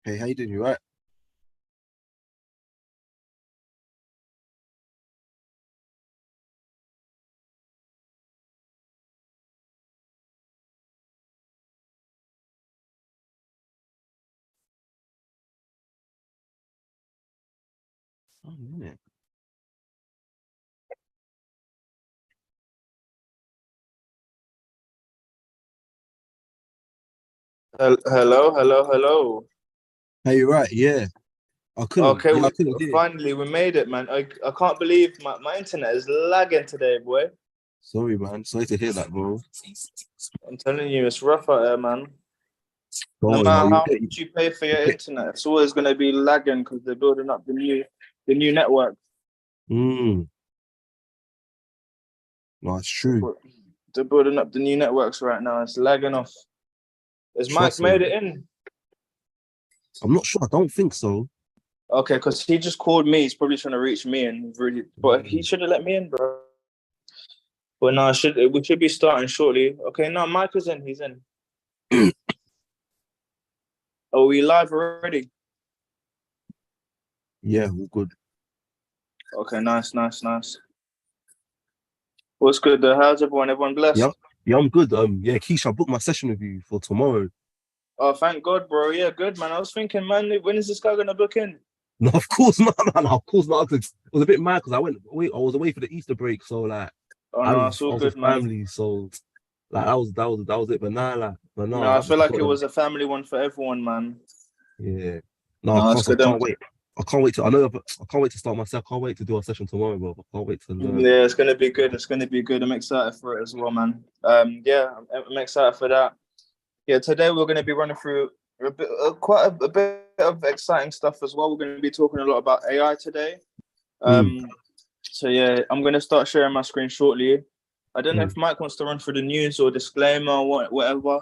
Hey, how you doing? You right? Oh, yeah. Hello, hello, hello. Hey, you right? Yeah. I couldn't. Okay, Yeah, I we couldn't hear. finally we made it, man. I can't believe my internet is lagging today, boy. Sorry, man. Sorry to hear that, bro. I'm telling you, it's rough out here, man. Don't No worry, man. matter You how get much you pay for you your get. internet, it's always gonna be lagging because they're building up the new network. Mm, no, it's true. They're building up the new networks right now. It's lagging off. Is Mike Trust me. made it in? I'm not sure. I don't think so. Okay, because he just called me. He's probably trying to reach me and really, but he Mm. should have let me in, bro. But no, we should be starting shortly. Okay, no, Mike is in. He's in. Are we live already? Yeah, all good. Okay, nice, nice, nice. What's good though? How's everyone? Everyone Yeah, blessed? yeah, I'm good. Yeah, Keisha, I booked my session with you for tomorrow. Oh, thank God, bro. Yeah, good, man. I was thinking, man, when is this guy gonna book in? No, of course not, man. Of course not. It was a bit mad because I was away for the Easter break, so like, Oh I no, was it's all I was with good, man. family, so like that was it. But no, No, I feel I like got it a was a family one for everyone, man. Yeah. No, No, that's I good. can't wait. I can't wait to. I can't wait to start myself. I can't wait to do our session tomorrow, bro. I can't wait to learn. Yeah, it's gonna be good. It's gonna be good. I'm excited for it as well, man. Yeah, I'm excited for that. Yeah, today we're gonna be running through a bit of exciting stuff as well. We're gonna be talking a lot about AI today. Mm, Um, so yeah, I'm gonna start sharing my screen shortly. I don't know mm. if Mike wants to run through the news or disclaimer or whatever.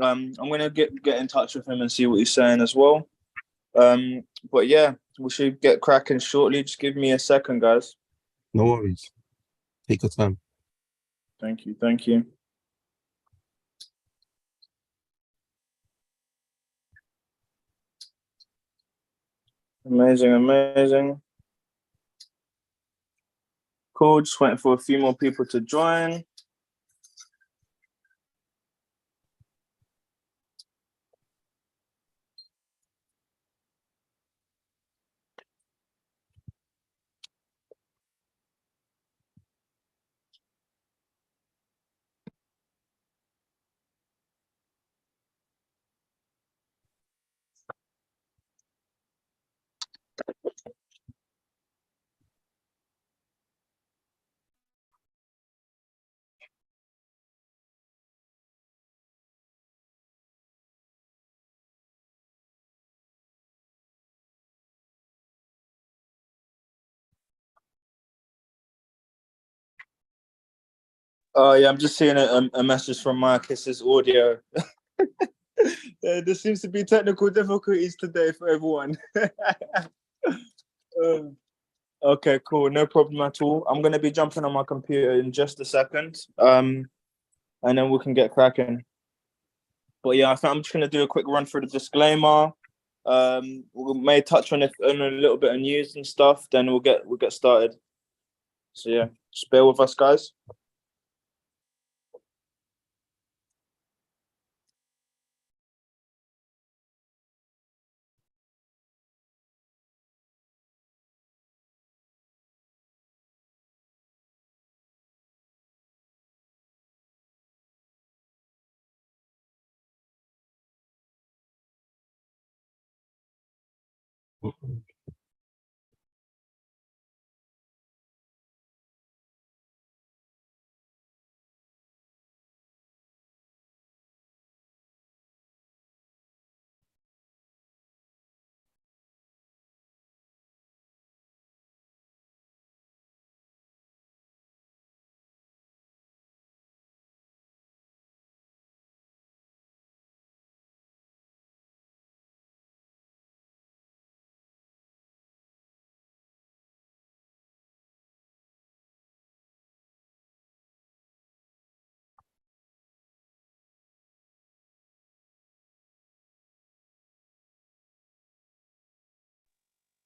I'm gonna get in touch with him and see what he's saying as well. Um, but yeah, we should get cracking shortly. Just give me a second, guys. No worries. Take your time. Thank you, thank you. Amazing, amazing. Cool. Just waiting for a few more people to join. Oh yeah, I'm just seeing a message from Mike. It says audio. There seems to be technical difficulties today for everyone. Um, okay, cool. No problem at all. I'm gonna be jumping on my computer in just a second. And then we can get cracking. But yeah, I think I'm just gonna do a quick run through the disclaimer. We may touch on it on a little bit of news and stuff. Then we'll get started. So yeah, just bear with us, guys.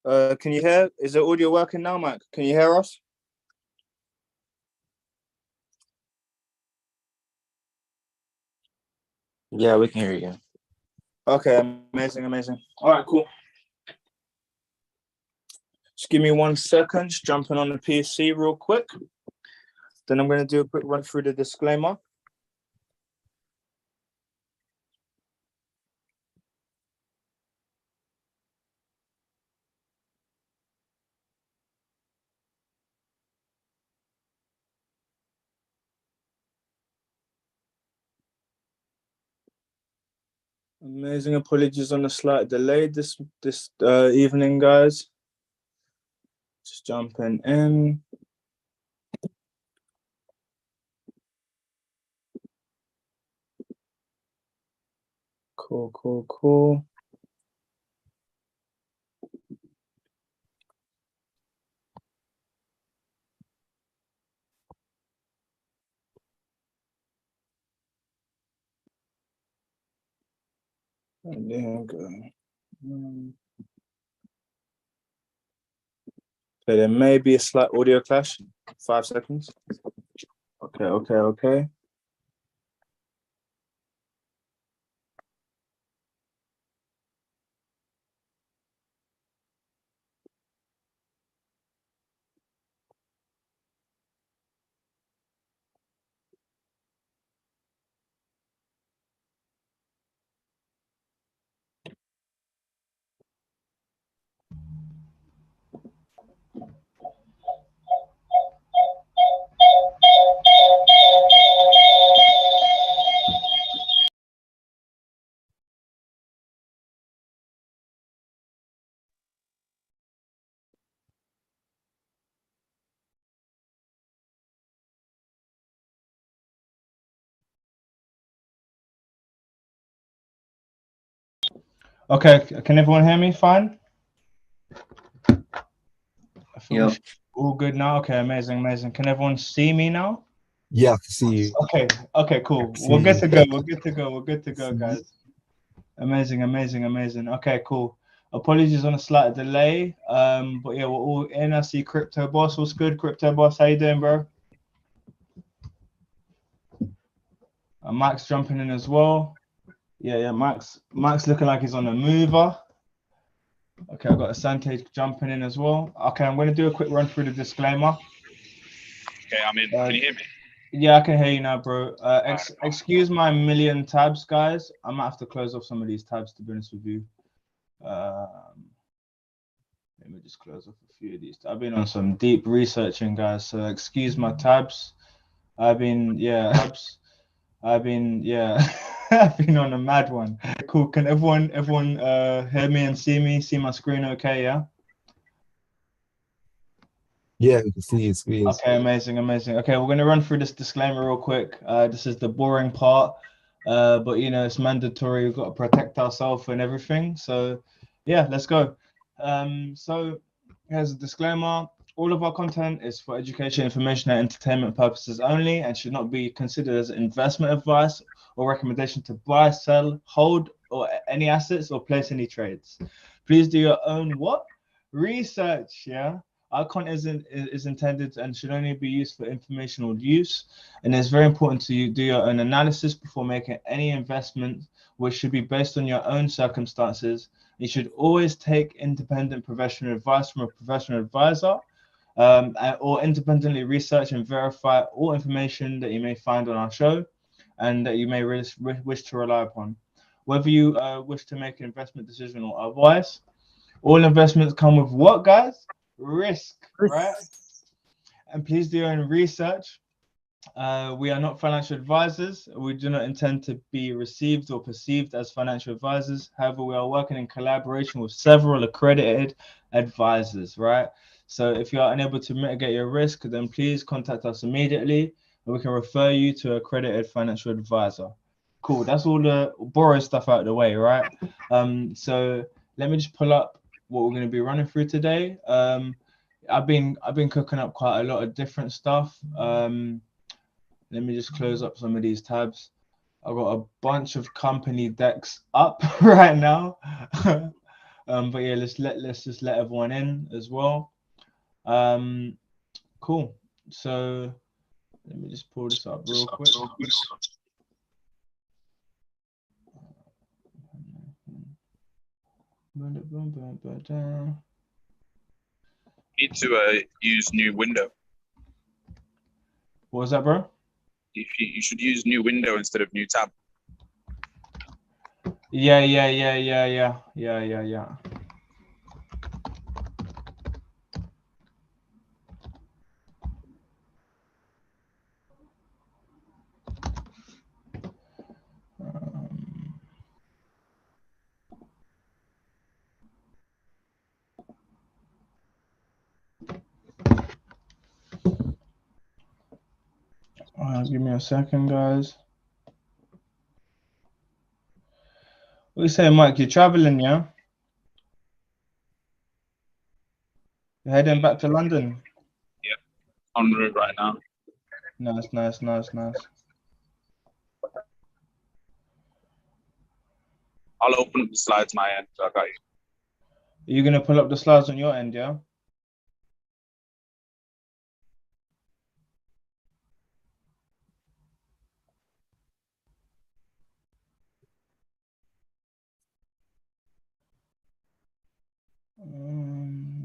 Can you hear? Is the audio working now, Mike? Can you hear us? Yeah, we can hear you. Okay, amazing. All right, cool. Just give me 1 second, just jumping on the PC real quick. Then I'm going to do a quick run through the disclaimer. Amazing. Apologies on the slight delay this evening, guys. Just jumping in. Cool. And there we go. Okay, there may be a slight audio clash. 5 seconds. Okay. Okay, can everyone hear me fine? I think Yep. all good now. Okay, amazing. Can everyone see me now? Yeah, I can see you. Okay, cool. We're good to go, guys. Amazing. Okay, cool. Apologies on a slight delay. But yeah, we're all in. I see Crypto Boss. What's good, Crypto Boss? How you doing, bro? Max jumping in as well. Yeah, Max looking like he's on a mover. Okay, I've got a Sensei jumping in as well. Okay, I'm going to do a quick run through the disclaimer. Okay, I'm in. Can you hear me? Yeah, I can hear you now, bro. Excuse my million tabs, guys. I might have to close off some of these tabs, to be honest with you. Let me just close off a few of these. I've been on some deep researching, guys, so excuse my tabs. I've been I've been on a mad one. Cool. Can everyone hear me and see my screen okay, yeah? Yeah, we can see your screen. Okay, amazing. Okay, we're gonna run through this disclaimer real quick. This is the boring part, but you know it's mandatory. We've got to protect ourselves and everything. So, yeah, let's go. So here's a disclaimer. All of our content is for education, information, and entertainment purposes only, and should not be considered as investment advice or recommendation to buy, sell, hold, or any assets or place any trades. Please do your own what? Research, yeah. Our content is intended and should only be used for informational use, and it's very important to do your own analysis before making any investment, which should be based on your own circumstances. You should always take independent professional advice from a professional advisor, or independently research and verify all information that you may find on our show and that you may wish to rely upon. Whether you wish to make an investment decision or otherwise, all investments come with what, guys? Risk, right? And please do your own research. We are not financial advisors. We do not intend to be received or perceived as financial advisors. However, we are working in collaboration with several accredited advisors, right? So if you are unable to mitigate your risk, then please contact us immediately and we can refer you to an accredited financial advisor. Cool, that's all the boring stuff out of the way, right? So let me just pull up what we're going to be running through today. I've been cooking up quite a lot of different stuff. Let me just close up some of these tabs. I've got a bunch of company decks up right now. But yeah, let's just let everyone in as well. Cool. So let me just pull this up real quick. Need to use new window. What was that, bro? You should use new window instead of new tab. Yeah. Give me a second, guys. What you say, Mike? You're traveling, yeah? You're heading back to London? Yeah, on route right now. Nice. I'll open up the slides my end. So I got you. Are you gonna pull up the slides on your end, yeah?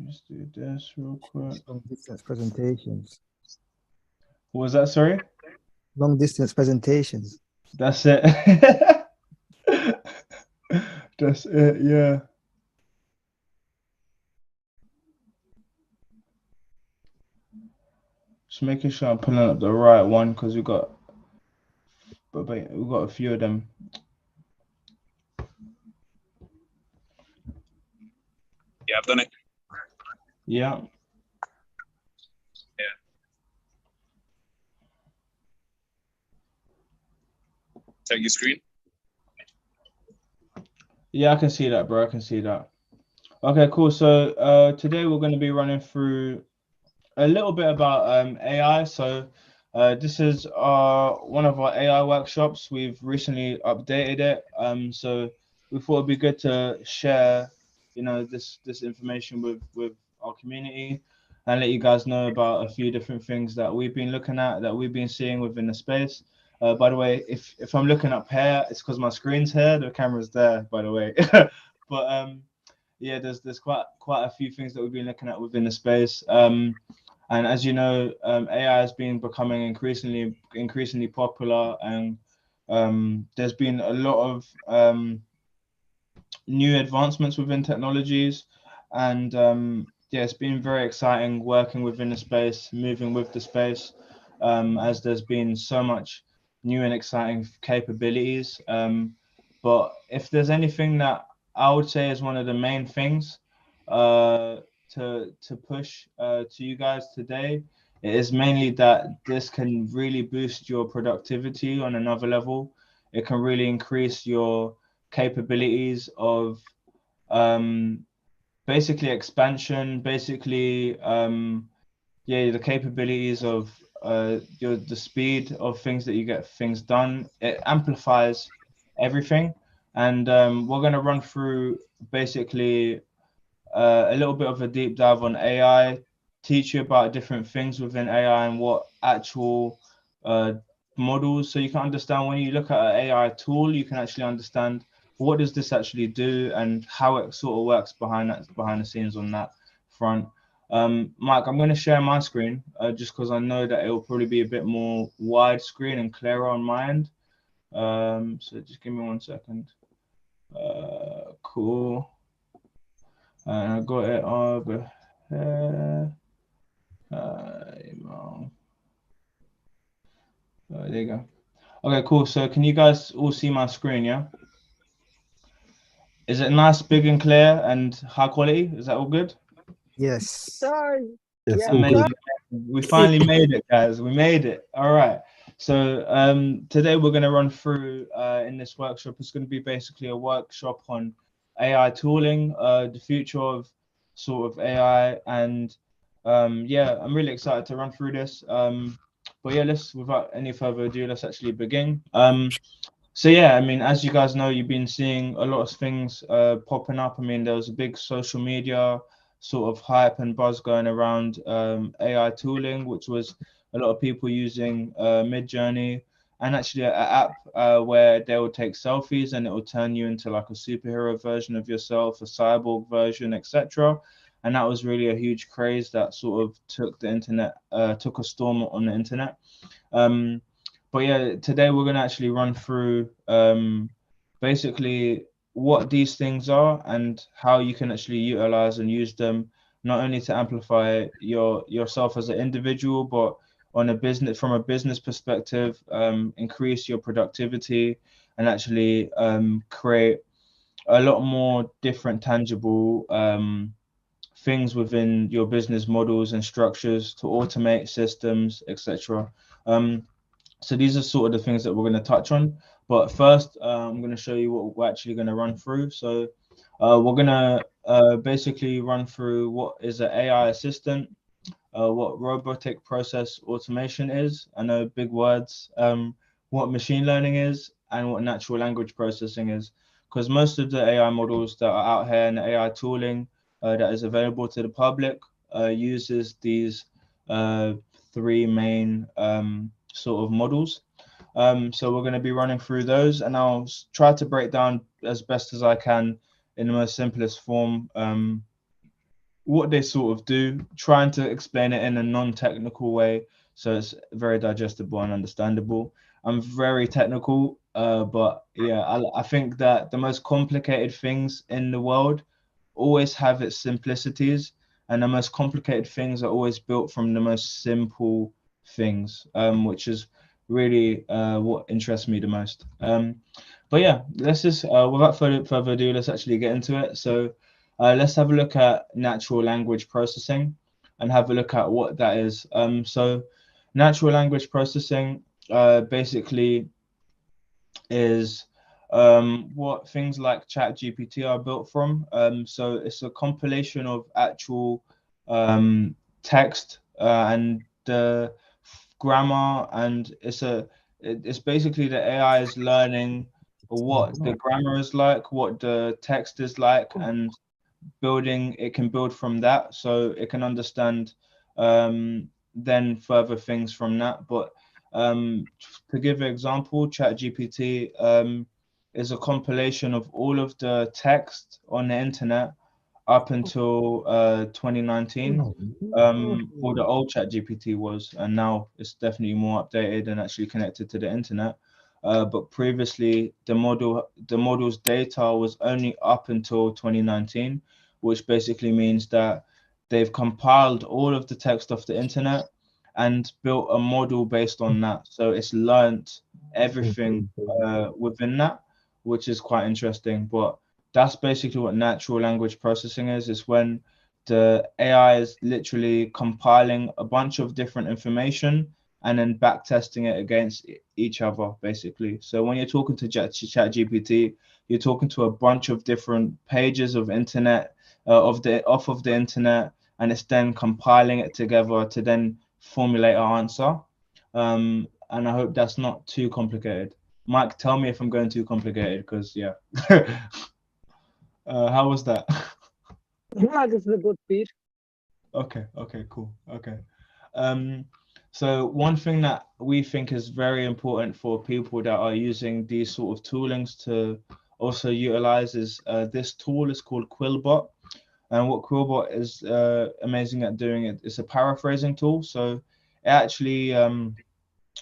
Let's do this real quick. Long distance presentations. What was that, sorry? Long distance presentations. That's it. That's it, yeah. Just making sure I'm pulling up the right one because we've got a few of them. Yeah, I've done it. Yeah. Check your screen. Yeah, I can see that, bro. I can see that. Okay, cool. So today we're going to be running through a little bit about AI. So this is one of our AI workshops. We've recently updated it. So we thought it'd be good to share, this information with our community and let you guys know about a few different things that we've been looking at, that we've been seeing within the space. By the way, if I'm looking up here, it's because my screen's here. The camera's there, by the way. But yeah, there's quite a few things that we've been looking at within the space. And as you know, AI has been becoming increasingly popular, and there's been a lot of new advancements within technologies, and yeah, it's been very exciting working within the space, moving with the space, as there's been so much new and exciting capabilities. But if there's anything that I would say is one of the main things to push to you guys today, it is mainly that this can really boost your productivity on another level. It can really increase your capabilities of basically expansion, basically the capabilities of the speed of things that you get things done. It amplifies everything, and we're going to run through basically a little bit of a deep dive on AI, teach you about different things within AI and what actual models, so you can understand when you look at an AI tool, you can actually understand what does this actually do and how it sort of works behind the scenes on that front. Mike, I'm going to share my screen just because I know that it will probably be a bit more widescreen and clearer on my end. So just give me 1 second. Cool. And I got it over here. There you go. Okay, cool. So can you guys all see my screen, yeah? Is it nice, big and clear and high quality? Is that all good? Yes. Yes, Yeah. all good. We finally made it, guys. We made it. All right. So today we're going to run through in this workshop. It's going to be basically a workshop on AI tooling, the future of sort of AI, and yeah, I'm really excited to run through this. But yeah, without any further ado, let's actually begin. So yeah, I mean, as you guys know, you've been seeing a lot of things popping up. I mean, there was a big social media sort of hype and buzz going around AI tooling, which was a lot of people using Midjourney, and actually an app where they will take selfies and it will turn you into like a superhero version of yourself, a cyborg version, etc. And that was really a huge craze that sort of took the internet, took a storm on the internet. Um, but yeah, today we're going to actually run through basically what these things are and how you can actually utilize and use them, not only to amplify yourself as an individual, but on a business, from a business perspective, increase your productivity and actually create a lot more different tangible things within your business models and structures to automate systems, etc. So these are sort of the things that we're going to touch on. But first, I'm going to show you what we're actually going to run through. So we're going to basically run through what is an AI assistant, what robotic process automation is. I know big words. What machine learning is, and what natural language processing is. Because most of the AI models that are out here and the AI tooling that is available to the public uses these three main sort of models. So we're going to be running through those, and I'll try to break down as best as I can in the most simplest form what they sort of do, trying to explain it in a non-technical way so it's very digestible and understandable. I'm very technical, but yeah, I think that the most complicated things in the world always have its simplicities, and the most complicated things are always built from the most simple things, which is really what interests me the most. But yeah, let's just without further ado, let's actually get into it. So let's have a look at natural language processing and have a look at what that is. So natural language processing basically is what things like ChatGPT are built from. So it's a compilation of actual text and the grammar, and it's basically the AI is learning what the grammar is like, what the text is like, and it can build from that, so it can understand then further things from that. But to give an example, ChatGPT is a compilation of all of the text on the internet up until 2019, or the old ChatGPT was, and now it's definitely more updated and actually connected to the internet. But previously, the model's data was only up until 2019, which basically means that they've compiled all of the text off the internet and built a model based on that. So it's learned everything within that, which is quite interesting. But that's basically what natural language processing is. It's when the AI is literally compiling a bunch of different information and then back testing it against each other, basically. So when you're talking to ChatGPT, you're talking to a bunch of different pages of internet, off of the internet, and it's then compiling it together to then formulate an answer. And I hope that's not too complicated. Mike, tell me if I'm going too complicated, because yeah. How was that? Yeah, this is a good speech. Okay, cool. Okay. So one thing that we think is very important for people that are using these sort of toolings to also utilize is this tool is called Quillbot. And what Quillbot is amazing at doing it's a paraphrasing tool. So it actually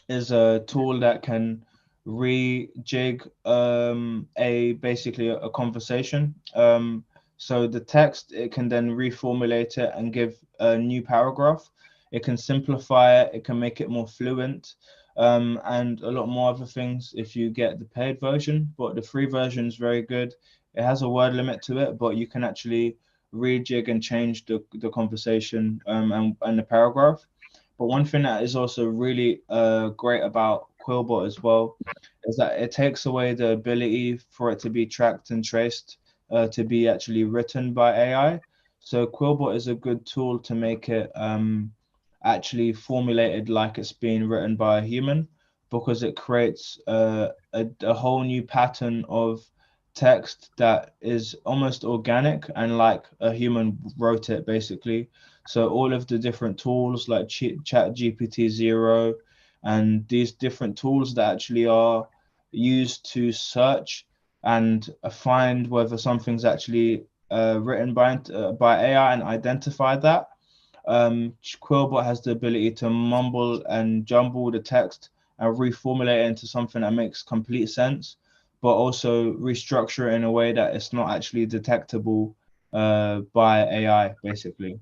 is a tool that can rejig basically a conversation. So the text, it can then reformulate it and give a new paragraph. It can simplify it, it can make it more fluent, and a lot more other things if you get the paid version. But the free version is very good. It has a word limit to it, but you can actually rejig and change the conversation and the paragraph. But one thing that is also really great about Quillbot as well is that it takes away the ability for it to be tracked and traced, to be actually written by AI. So Quillbot is a good tool to make it actually formulated like it's being written by a human. because it creates a whole new pattern of text that is almost organic and like a human wrote it, basically. So all of the different tools like Chat GPT 0 and these different tools that actually are used to search and find whether something's actually written by AI and identify that. Quillbot has the ability to mumble and jumble the text and reformulate it into something that makes complete sense, but also restructure it in a way that it's not actually detectable by AI, basically.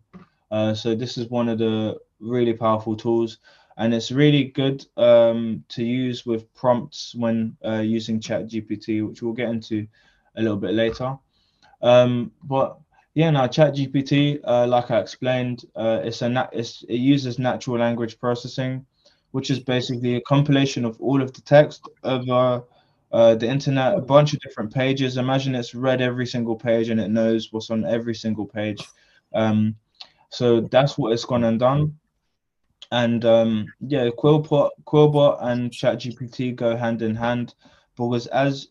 So this is one of the really powerful tools, and it's really good to use with prompts when using ChatGPT, which we'll get into a little bit later. But yeah, now ChatGPT, like I explained, it uses natural language processing, which is basically a compilation of all of the text over the internet, a bunch of different pages. Imagine it's read every single page and it knows what's on every single page. So that's what it's gone and done. And yeah, Quillbot and ChatGPT go hand in hand, because as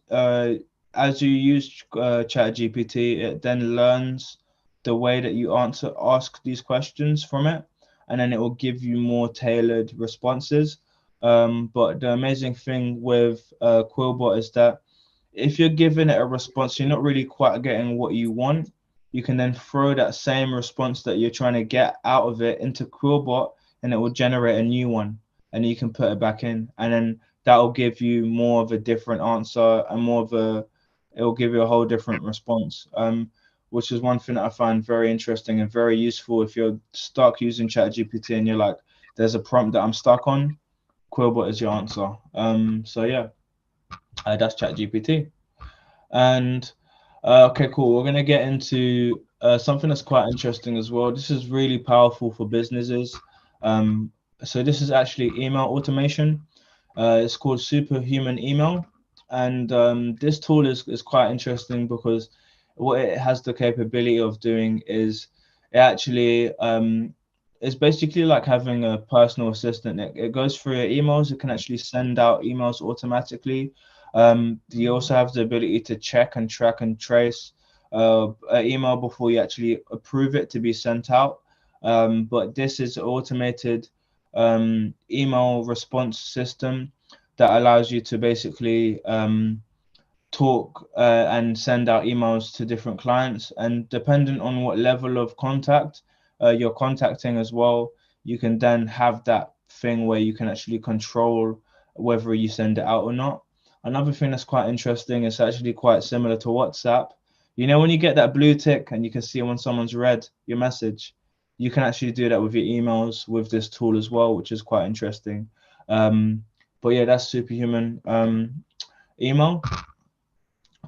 you use ChatGPT, it then learns the way that you ask these questions from it, and then it will give you more tailored responses. But the amazing thing with Quillbot is that if you're giving it a response, you're not really quite getting what you want. You can then throw that same response that you're trying to get out of it into Quillbot, and it will generate a new one, and you can put it back in, and then that will give you more of a different answer and it will give you a whole different response. Which is one thing that I find very interesting and very useful if you're stuck using ChatGPT and you're like, there's a prompt that I'm stuck on, Quillbot is your answer. So yeah, that's ChatGPT. And okay, cool. We're gonna get into something that's quite interesting as well. This is really powerful for businesses. So this is actually email automation. It's called Superhuman Email, and this tool is quite interesting because what it has the capability of doing is it actually it's basically like having a personal assistant. It goes through your emails. It can actually send out emails automatically. You also have the ability to check and track and trace an email before you actually approve it to be sent out. But this is automated email response system that allows you to basically talk and send out emails to different clients, and depending on what level of contact you're contacting as well, you can then have that thing where you can actually control whether you send it out or not. Another thing that's quite interesting is actually quite similar to WhatsApp. You know, when you get that blue tick and you can see when someone's read your message, you can actually do that with your emails with this tool as well, which is quite interesting. But yeah, that's Superhuman email.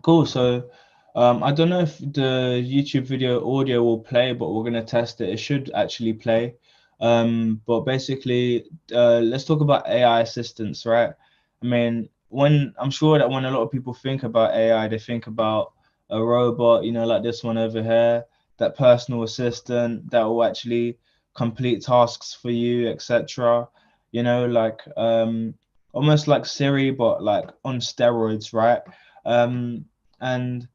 Cool. So I don't know if the YouTube video audio will play, but we're going to test it. It should actually play. But basically, let's talk about AI assistants, right? I mean, I'm sure that when a lot of people think about AI, they think about a robot, you know, like this one over here, that personal assistant that will actually complete tasks for you, etc. You know, like almost like Siri, but like on steroids, right? And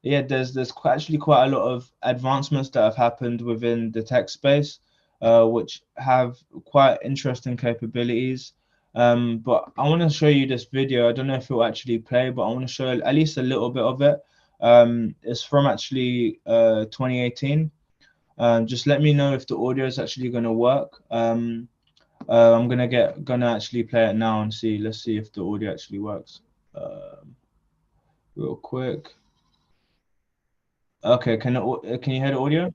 yeah, there's actually quite a lot of advancements that have happened within the tech space, which have quite interesting capabilities. But I want to show you this video. I don't know if it will actually play, but I want to show at least a little bit of it. It's from actually 2018. Just let me know if the audio is actually going to work. I'm gonna actually play it now and see. Let's see if the audio actually works. Real quick. Okay, can you hear the audio?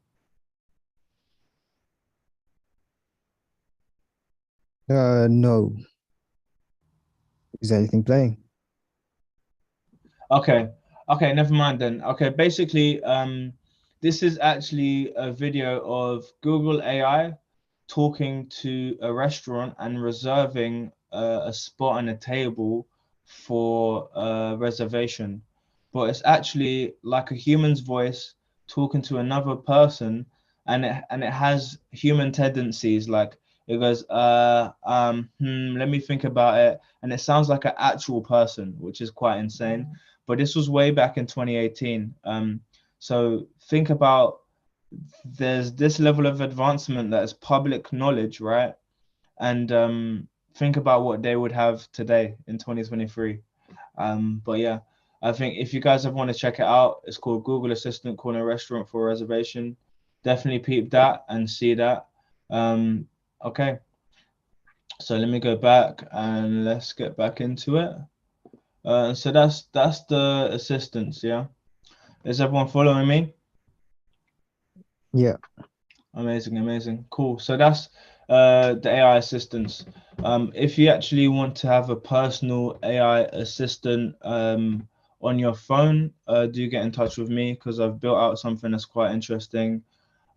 No. Is there anything playing? Okay, never mind then. Okay, basically, this is actually a video of Google AI talking to a restaurant and reserving a spot on a table for a reservation. But it's actually like a human's voice talking to another person, and it has human tendencies. Like It goes, let me think about it. And it sounds like an actual person, which is quite insane. But this was way back in 2018. So think about, there's this level of advancement that is public knowledge, right? And think about what they would have today in 2023. But yeah, I think if you guys want to check it out, it's called Google Assistant Corner Restaurant for a Reservation. Definitely peep that and see that. Okay, so let me go back and let's get back into it. So that's the assistants. Yeah, is everyone following me? Yeah. Amazing, cool. So that's the AI assistants. If you actually want to have a personal AI assistant on your phone, do get in touch with me, because I've built out something that's quite interesting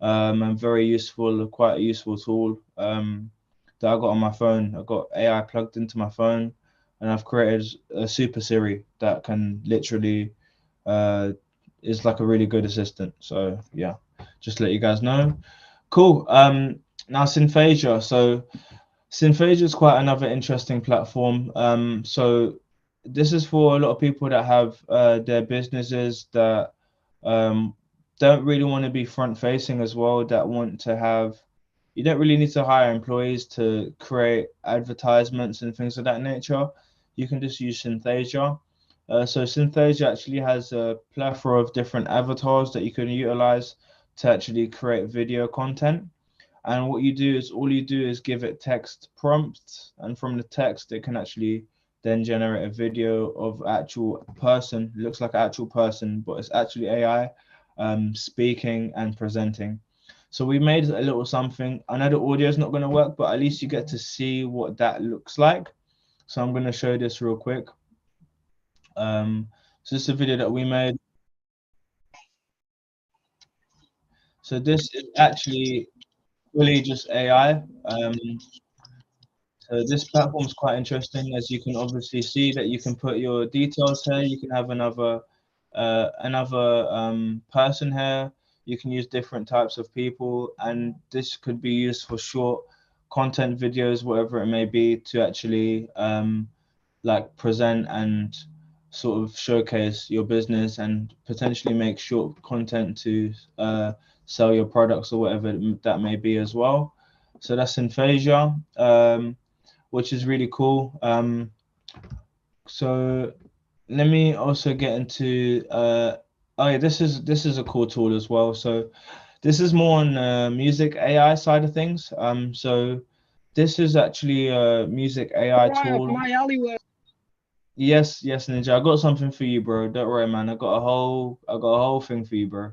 and very useful, quite a useful tool that I got on my phone. I got AI plugged into my phone, and I've created a super Siri that can literally is like a really good assistant. So yeah, just to let you guys know. Cool. Now Synthesia. So Synthesia is quite another interesting platform. So this is for a lot of people that have their businesses that don't really want to be front facing as well, that want to have, you don't really need to hire employees to create advertisements and things of that nature. You can just use Synthesia. So Synthesia actually has a plethora of different avatars that you can utilize to actually create video content. And what you do is, all you do is give it text prompts, and from the text it can actually then generate a video of actual person. It looks like an actual person, but it's actually AI speaking and presenting. So we made a little something. I know the audio is not going to work, but at least you get to see what that looks like. So I'm going to show this real quick. So this is a video that we made. So this is actually fully just AI. So this platform is quite interesting, as you can obviously see that you can put your details here. You can have another person here. You can use different types of people, and this could be used for short content videos, whatever it may be, to actually like present and sort of showcase your business and potentially make short content to sell your products or whatever that may be as well. So that's Synthesia, which is really cool. So let me also get into oh yeah, this is a cool tool as well. So this is more on music AI side of things. So this is actually a music AI tool. My alleyway. Yes, Ninja. I got something for you, bro. Don't worry, man. I got a whole thing for you, bro.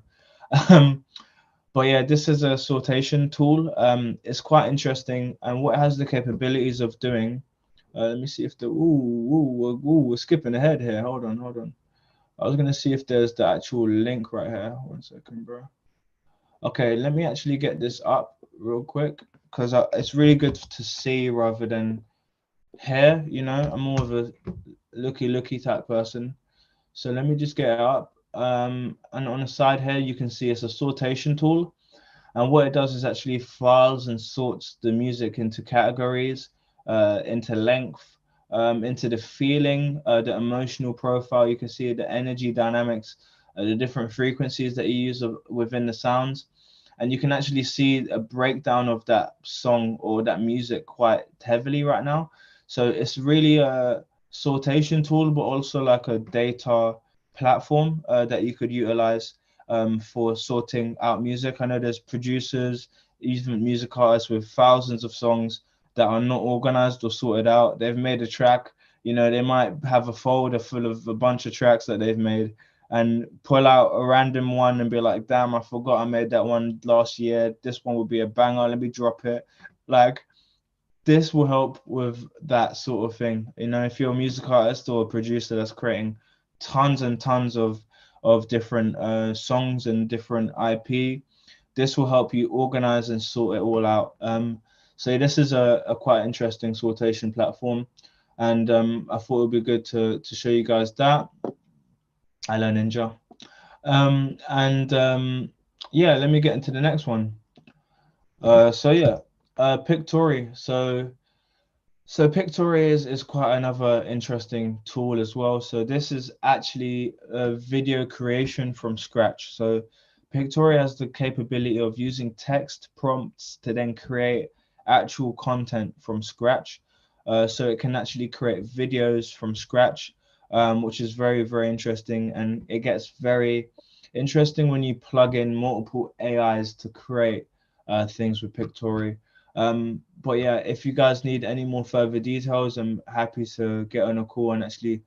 But yeah, this is a sortation tool. It's quite interesting, and what it has the capabilities of doing. Let me see if the we're skipping ahead here. Hold on. I was gonna see if there's the actual link right here. 1 second, bro. Okay, let me actually get this up real quick, because it's really good to see rather than hear. You know, I'm more of a looky type person. So let me just get it up. And on the side here, you can see it's a sortation tool. And what it does is actually files and sorts the music into categories, into length, into the feeling, the emotional profile. You can see the energy dynamics, the different frequencies that you use within the sounds. And you can actually see a breakdown of that song or that music quite heavily right now. So it's really a sortation tool, but also like a data platform that you could utilize for sorting out music. I know there's producers, even music artists with thousands of songs that are not organized or sorted out. They've made a track, you know, they might have a folder full of a bunch of tracks that they've made, and pull out a random one and be like, damn, I forgot I made that one last year. This one would be a banger. Let me drop it. Like, this will help with that sort of thing. You know, if you're a music artist or a producer that's creating tons and tons of different songs and different IP, this will help you organize and sort it all out. So this is a quite interesting sortation platform, and I thought it would be good to show you guys that. Hello, Ninja. Yeah, let me get into the next one. So yeah, Pictory. So Pictory is quite another interesting tool as well. So this is actually a video creation from scratch. So Pictory has the capability of using text prompts to then create actual content from scratch. So it can actually create videos from scratch, which is very, very interesting. And it gets very interesting when you plug in multiple AIs to create things with Pictory. But yeah, if you guys need any more further details, I'm happy to get on a call and actually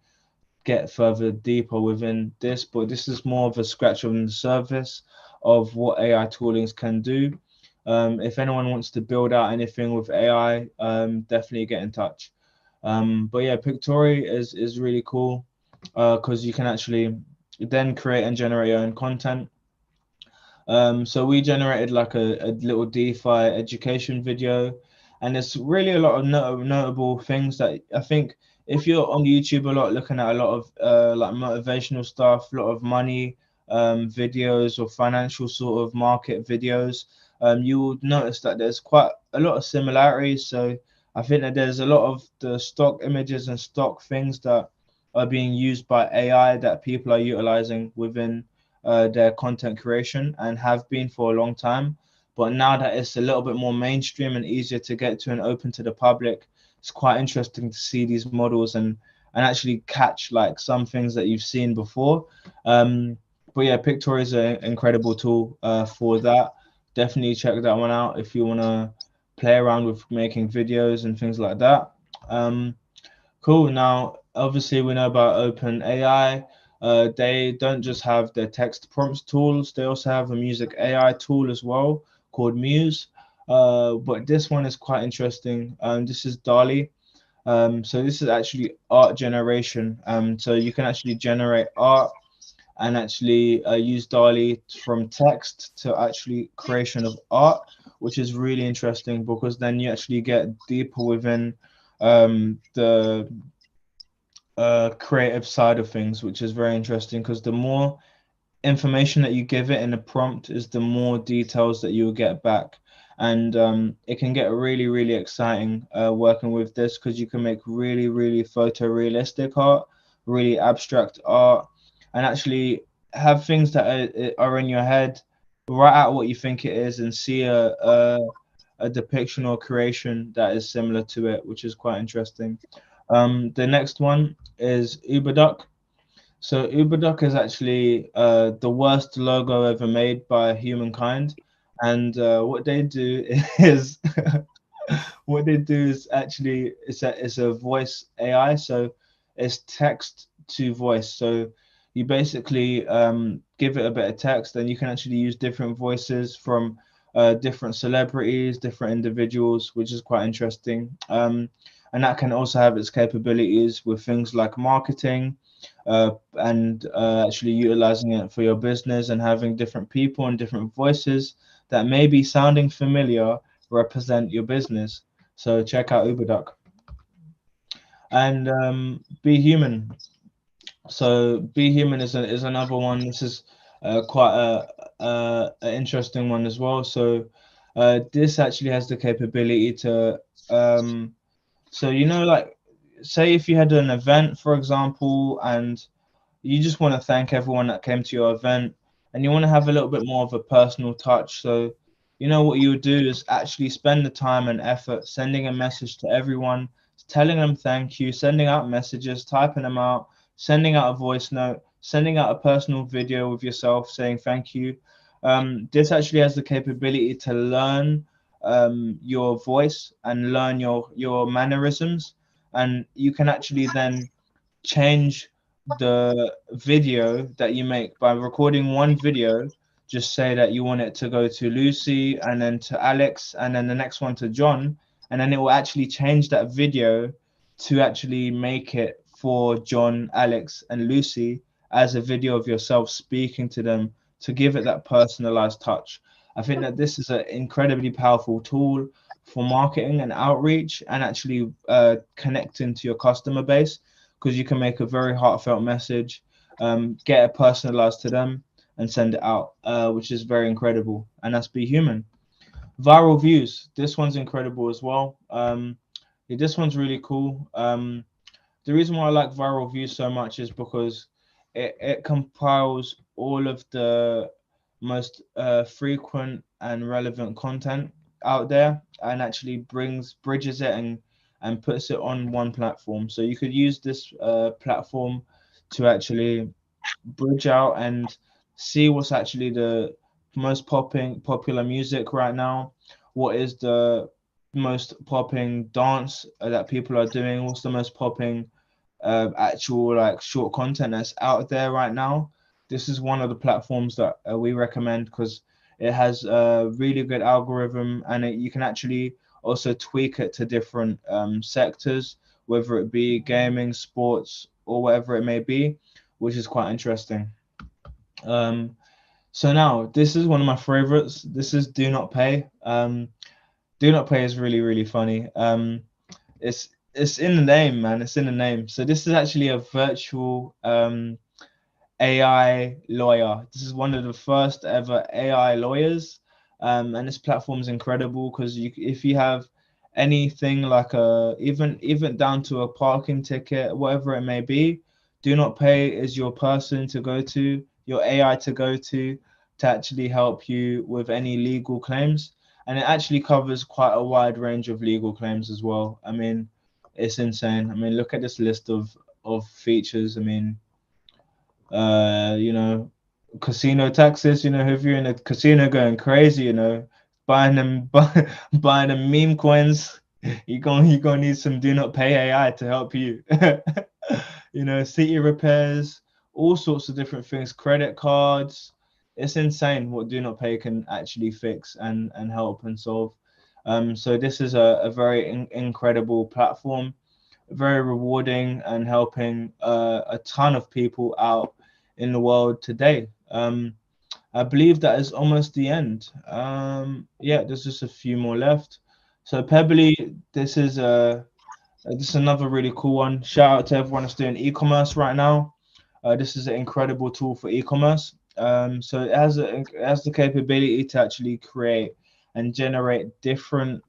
get further deeper within this. But this is more of a scratch on the surface of what AI toolings can do. If anyone wants to build out anything with AI, definitely get in touch. But yeah, Pictory is really cool because you can actually then create and generate your own content. So we generated like a little DeFi education video, and there's really a lot of notable things that I think if you're on YouTube a lot, looking at a lot of like motivational stuff, a lot of money videos or financial sort of market videos, you will notice that there's quite a lot of similarities. So I think that there's a lot of the stock images and stock things that are being used by AI that people are utilizing within their content creation and have been for a long time. But now that it's a little bit more mainstream and easier to get to and open to the public, it's quite interesting to see these models and actually catch like some things that you've seen before. But yeah, Pictory is an incredible tool for that. Definitely check that one out if you want to play around with making videos and things like that. Cool. Now, obviously, we know about OpenAI. They don't just have their text prompts tools, they also have a music AI tool as well called Muse. But this one is quite interesting. This is DALL-E. So this is actually art generation. So you can actually generate art and actually use DALL-E from text to actually creation of art, which is really interesting because then you actually get deeper within the creative side of things, which is very interesting because the more information that you give it in a prompt is the more details that you'll get back. And it can get really, really exciting working with this because you can make really, really photorealistic art, really abstract art, and actually have things that are in your head, write out what you think it is, and see a depiction or creation that is similar to it, which is quite interesting. The next one is UberDuck. So UberDuck is actually the worst logo ever made by humankind, and what they do is what they do is actually it's a voice AI, so it's text to voice. So you basically give it a bit of text, and you can actually use different voices from different celebrities, different individuals, which is quite interesting. And that can also have its capabilities with things like marketing and actually utilizing it for your business and having different people and different voices that may be sounding familiar represent your business. So check out UberDuck. And Be Human. So Be Human is another one. This is quite a interesting one as well. So this actually has the capability to so like say if you had an event, for example, and you just want to thank everyone that came to your event and you want to have a little bit more of a personal touch. So what you would do is actually spend the time and effort sending a message to everyone, telling them thank you, sending out messages, typing them out, sending out a voice note, sending out a personal video with yourself saying thank you. This actually has the capability to learn your voice and learn your mannerisms, and you can actually then change the video that you make by recording one video. Just say that you want it to go to Lucy and then to Alex and then the next one to John, and then it will actually change that video to actually make it for John, Alex, and Lucy as a video of yourself speaking to them to give it that personalized touch. I think that this is an incredibly powerful tool for marketing and outreach and actually connecting to your customer base, because you can make a very heartfelt message, get it personalized to them and send it out, which is very incredible. And that's Be Human. Viral views. This one's incredible as well. Yeah, this one's really cool. The reason why I like viral views so much is because it compiles all of the most frequent and relevant content out there and actually bridges it and puts it on one platform. So you could use this platform to actually bridge out and see what's actually the most popular music right now. What is the most popping dance that people are doing? What's the most popping actual like short content that's out there right now? This is one of the platforms that we recommend because it has a really good algorithm and you can actually also tweak it to different sectors, whether it be gaming, sports, or whatever it may be, which is quite interesting. So now this is one of my favorites. This is Do Not Pay. Do Not Pay is really, really funny. It's in the name, man. It's in the name. So this is actually a virtual AI lawyer. This is one of the first ever AI lawyers. And this platform is incredible because if you have anything like even down to a parking ticket, whatever it may be, Do Not Pay is your person to go to, your AI to go to actually help you with any legal claims. And it actually covers quite a wide range of legal claims as well. I mean, it's insane. I mean, look at this list of features. I mean, you know, casino taxes, you know, if you're in a casino going crazy, you know, buying them meme coins, you're gonna need some Do Not Pay AI to help you. You know, city repairs, all sorts of different things, credit cards. It's insane what Do Not Pay can actually fix and help and solve. So this is a very incredible platform, very rewarding and helping a ton of people out in the world today. I believe that is almost the end. Yeah, there's just a few more left. So Pebbly, this is another really cool one. Shout out to everyone that's doing e-commerce right now. This is an incredible tool for e-commerce. So it has the capability to actually create and generate different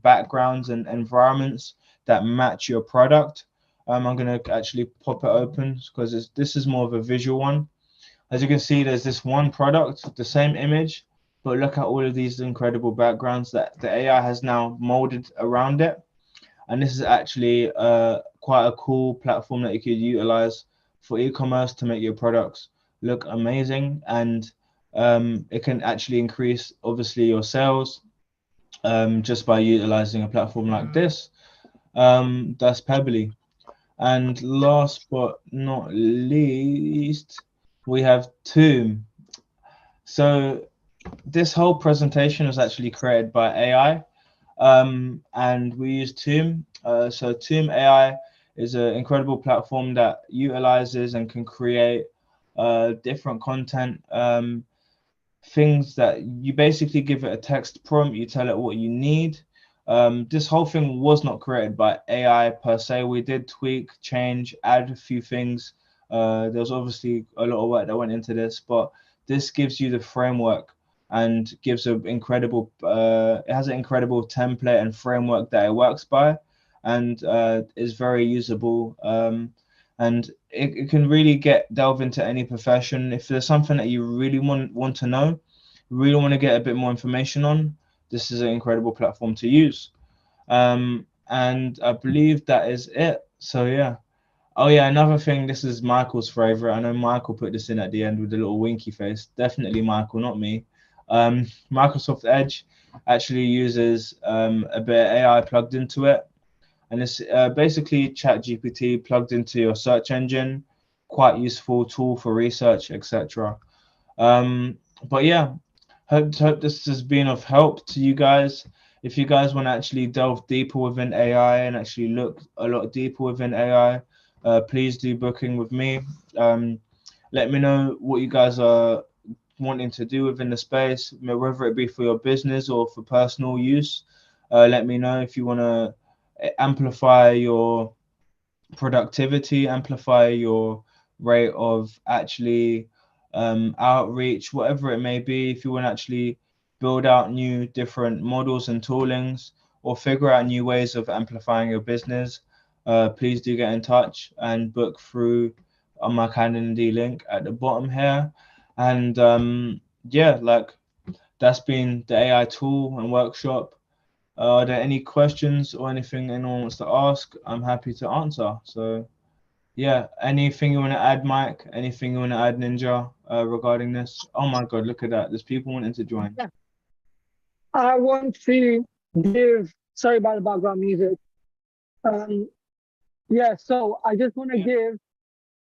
backgrounds and environments that match your product. I'm going to actually pop it open because this is more of a visual one. As you can see, there's this one product, the same image, but look at all of these incredible backgrounds that the AI has now molded around it. And this is actually quite a cool platform that you could utilize for e-commerce to make your products look amazing. And it can actually increase, obviously, your sales just by utilizing a platform like this. That's Pebbly. And last but not least, we have Tomb. So this whole presentation was actually created by AI. And we use Tomb. So Tomb AI is an incredible platform that utilizes and can create different content, things that you basically give it a text prompt, you tell it what you need. This whole thing was not created by AI per se. We did tweak, change, add a few things. There was obviously a lot of work that went into this, but this gives you the framework and gives an incredible it has an incredible template and framework that it works by and is very usable, and it can really delve into any profession. If there's something that you really want to know, really want to get a bit more information on, this is an incredible platform to use. And I believe that is it. So yeah. Oh yeah, another thing, this is Michael's favorite. I know Michael put this in at the end with a little winky face. Definitely Michael, not me. Microsoft Edge actually uses a bit of AI plugged into it, and it's basically ChatGPT plugged into your search engine. Quite useful tool for research, etc. But yeah, hope this has been of help to you guys. If you guys want to actually delve deeper within AI and actually look a lot deeper within AI, please do booking with me. Let me know what you guys are wanting to do within the space, whether it be for your business or for personal use. Let me know if you want to amplify your productivity, amplify your rate of actually outreach, whatever it may be. If you want to actually build out new different models and toolings, or figure out new ways of amplifying your business, please do get in touch and book through on my Calendly link at the bottom here. And yeah, like that's been the AI tool and workshop. Are there any questions or anything anyone wants to ask? I'm happy to answer. So yeah, anything you want to add, Mike? Anything you want to add, Ninja, regarding this? Oh my God, look at that. There's people wanting to join. Yeah. I want to give, sorry about the background music. Yeah, so I just want to give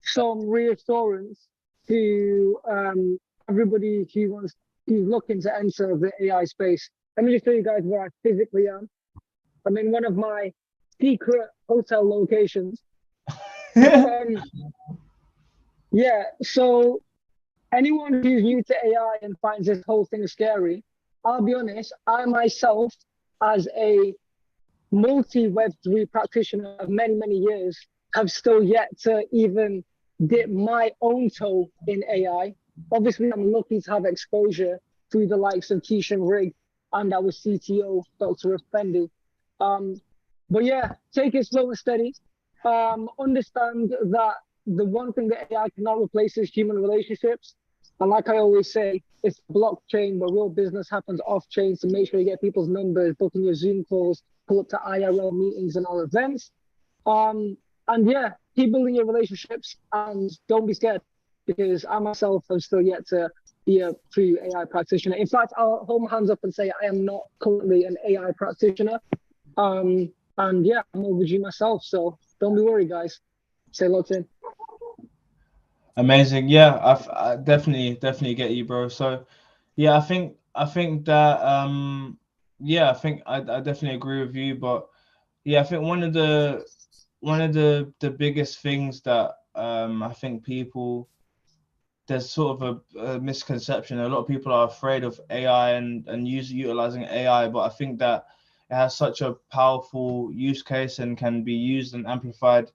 some reassurance to everybody who's looking to enter the AI space. Let me just show you guys where I physically am. I'm in one of my secret hotel locations. Yeah, so anyone who's new to AI and finds this whole thing scary, I'll be honest, I myself, as a multi-Web3 practitioner of many, many years, have still yet to even dip my own toe in AI. Obviously, I'm lucky to have exposure through the likes of Keison Rigg and our CTO, Dr. Effendi. But yeah, take it slow and steady. Understand that the one thing that AI cannot replace is human relationships. And like I always say, it's blockchain where real business happens off chain, so make sure you get people's numbers, booking your Zoom calls, pull up to IRL meetings and all events. And yeah, keep building your relationships and don't be scared, because I myself am still yet to be a true AI practitioner. In fact, I'll hold my hands up and say I am not currently an AI practitioner. And yeah, I'm overdue myself, so don't be worried, guys. Stay locked in. Amazing. Yeah, I definitely get you, bro. So yeah, I think that yeah, I definitely agree with you. But yeah, I think one of the biggest things that I think people, there's sort of a misconception. A lot of people are afraid of AI and utilizing AI, but I think that it has such a powerful use case and can be used and amplified.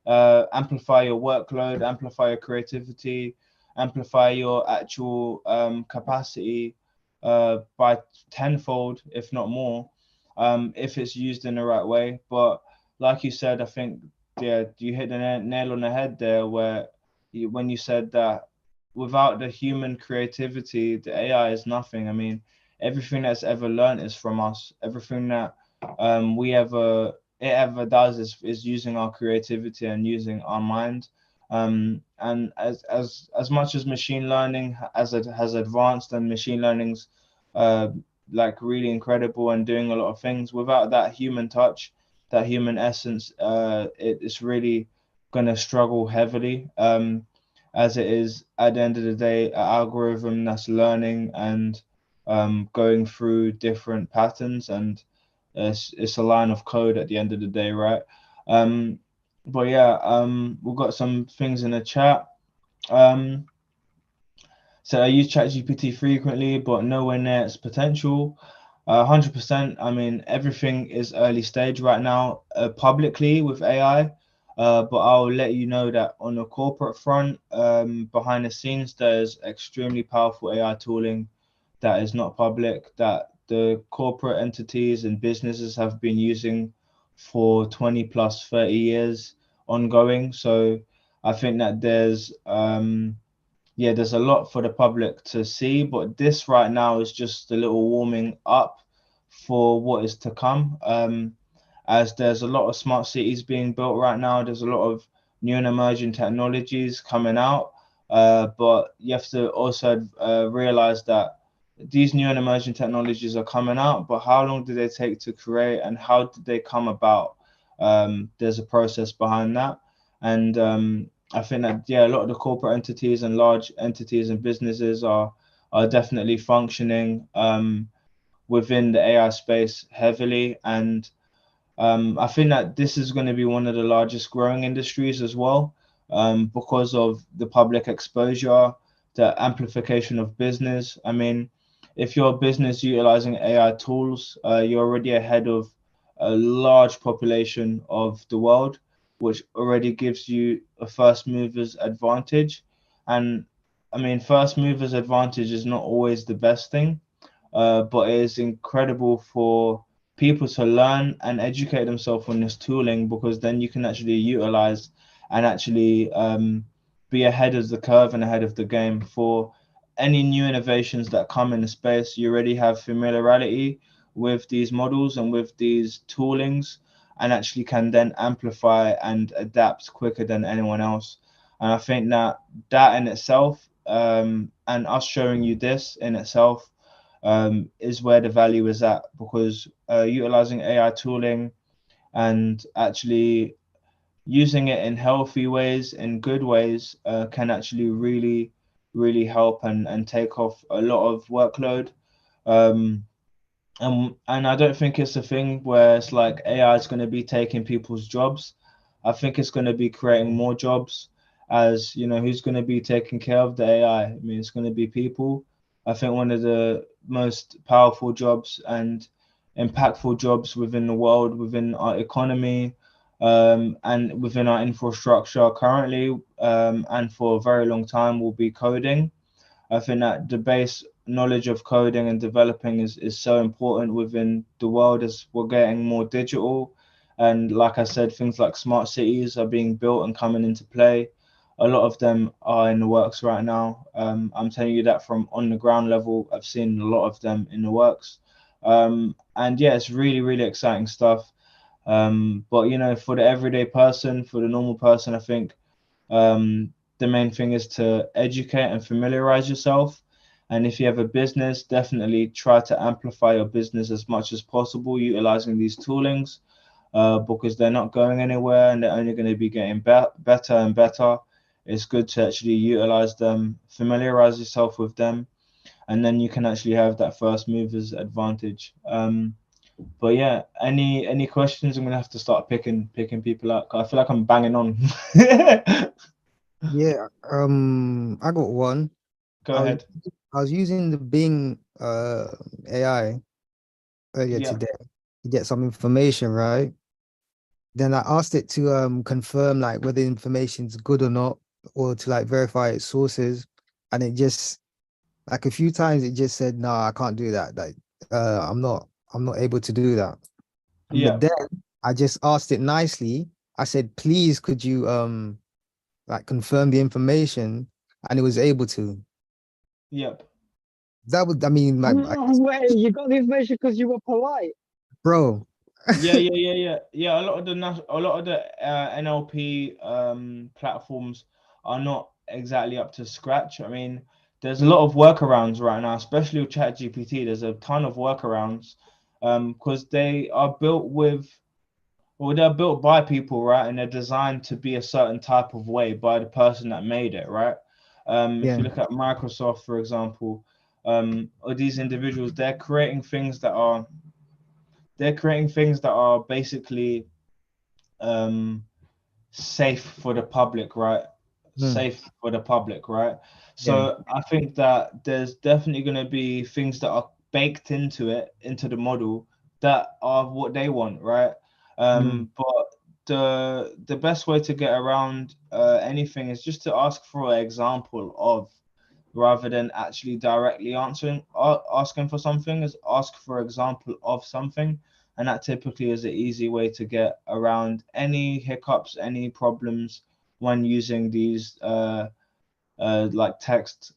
Amplify your workload, amplify your creativity, amplify your actual capacity by tenfold, if not more, if it's used in the right way. But like you said, I think yeah, you hit the nail on the head there, where when you said that without the human creativity, the AI is nothing. I mean, everything that's ever learned is from us. Everything that it ever does is using our creativity and using our mind. And as much as machine learning has advanced, and machine learning's like really incredible and doing a lot of things, without that human touch, that human essence, it's really gonna struggle heavily. As it is at the end of the day, an algorithm that's learning and going through different patterns, and it's a line of code at the end of the day, right? But yeah, we've got some things in the chat. So I use ChatGPT frequently, but nowhere near its potential. 100%. I mean, everything is early stage right now, publicly with AI. But I'll let you know that on the corporate front, behind the scenes, there's extremely powerful AI tooling that is not public, that the corporate entities and businesses have been using for 20 plus 30 years ongoing. So I think that there's a lot for the public to see, but this right now is just a little warming up for what is to come. As there's a lot of smart cities being built right now, there's a lot of new and emerging technologies coming out, but you have to also realize that these new and emerging technologies are coming out, but how long do they take to create, and how did they come about? There's a process behind that. And I think that, yeah, a lot of the corporate entities and large entities and businesses are definitely functioning within the AI space heavily. And I think that this is going to be one of the largest growing industries as well, because of the public exposure, the amplification of business. I mean, if you're a business utilizing AI tools, you're already ahead of a large population of the world, which already gives you a first mover's advantage. And I mean, first mover's advantage is not always the best thing. but it is incredible for people to learn and educate themselves on this tooling, because then you can actually utilize and actually be ahead of the curve and ahead of the game for any new innovations that come in the space. You already have familiarity with these models and with these toolings, and actually can then amplify and adapt quicker than anyone else. And I think that that in itself, and us showing you this in itself, is where the value is at, because utilizing AI tooling and actually using it in healthy ways, in good ways, can actually really help and take off a lot of workload. And I don't think it's a thing where it's like AI is going to be taking people's jobs. I think it's going to be creating more jobs. As you know, who's going to be taking care of the AI? I mean, it's going to be people. I think one of the most powerful jobs and impactful jobs within the world, within our economy, and within our infrastructure currently, and for a very long time, will be coding. I think that the base knowledge of coding and developing is so important within the world as we're getting more digital. And like I said, things like smart cities are being built and coming into play. A lot of them are in the works right now. I'm telling you that from on the ground level, I've seen a lot of them in the works. And yeah, it's really exciting stuff. But you know, for the everyday person, for the normal person, I think the main thing is to educate and familiarize yourself. And if you have a business, definitely try to amplify your business as much as possible utilizing these toolings, because they're not going anywhere and they're only going to be getting better and better. It's good to actually utilize them, familiarize yourself with them, and then you can actually have that first mover's advantage. But yeah, any questions? I'm gonna have to start picking people up. I feel like I'm banging on. Yeah, I got one. Go I was, ahead. I was using the Bing AI earlier Yeah. today to get some information, right? Then I asked it to confirm like whether the information's good or not, or to like verify its sources. And it just like a few times it just said, no, I can't do that. Like I'm not able to do that. Yeah. But then I just asked it nicely. I said, please could you like confirm the information, and it was able to. Yep. That would, I mean, like, No way, you got the information because you were polite. bro. Yeah. A lot of the NLP platforms are not exactly up to scratch. I mean, there's a lot of workarounds right now, especially with ChatGPT. There's a ton of workarounds, because they are built with, well, they're built by people, right? And they're designed to be a certain type of way by the person that made it, right? If Yeah. you look at Microsoft, for example, or these individuals, they're creating things that are basically safe for the public, right? Hmm. Safe for the public, right? Yeah. So I think that there's definitely going to be things that are baked into it, into the model, that are what they want, right? Hmm. But the best way to get around anything is just to ask for an example of, rather than actually directly asking for something, is ask for example of something. And that typically is an easy way to get around any hiccups, any problems when using these like text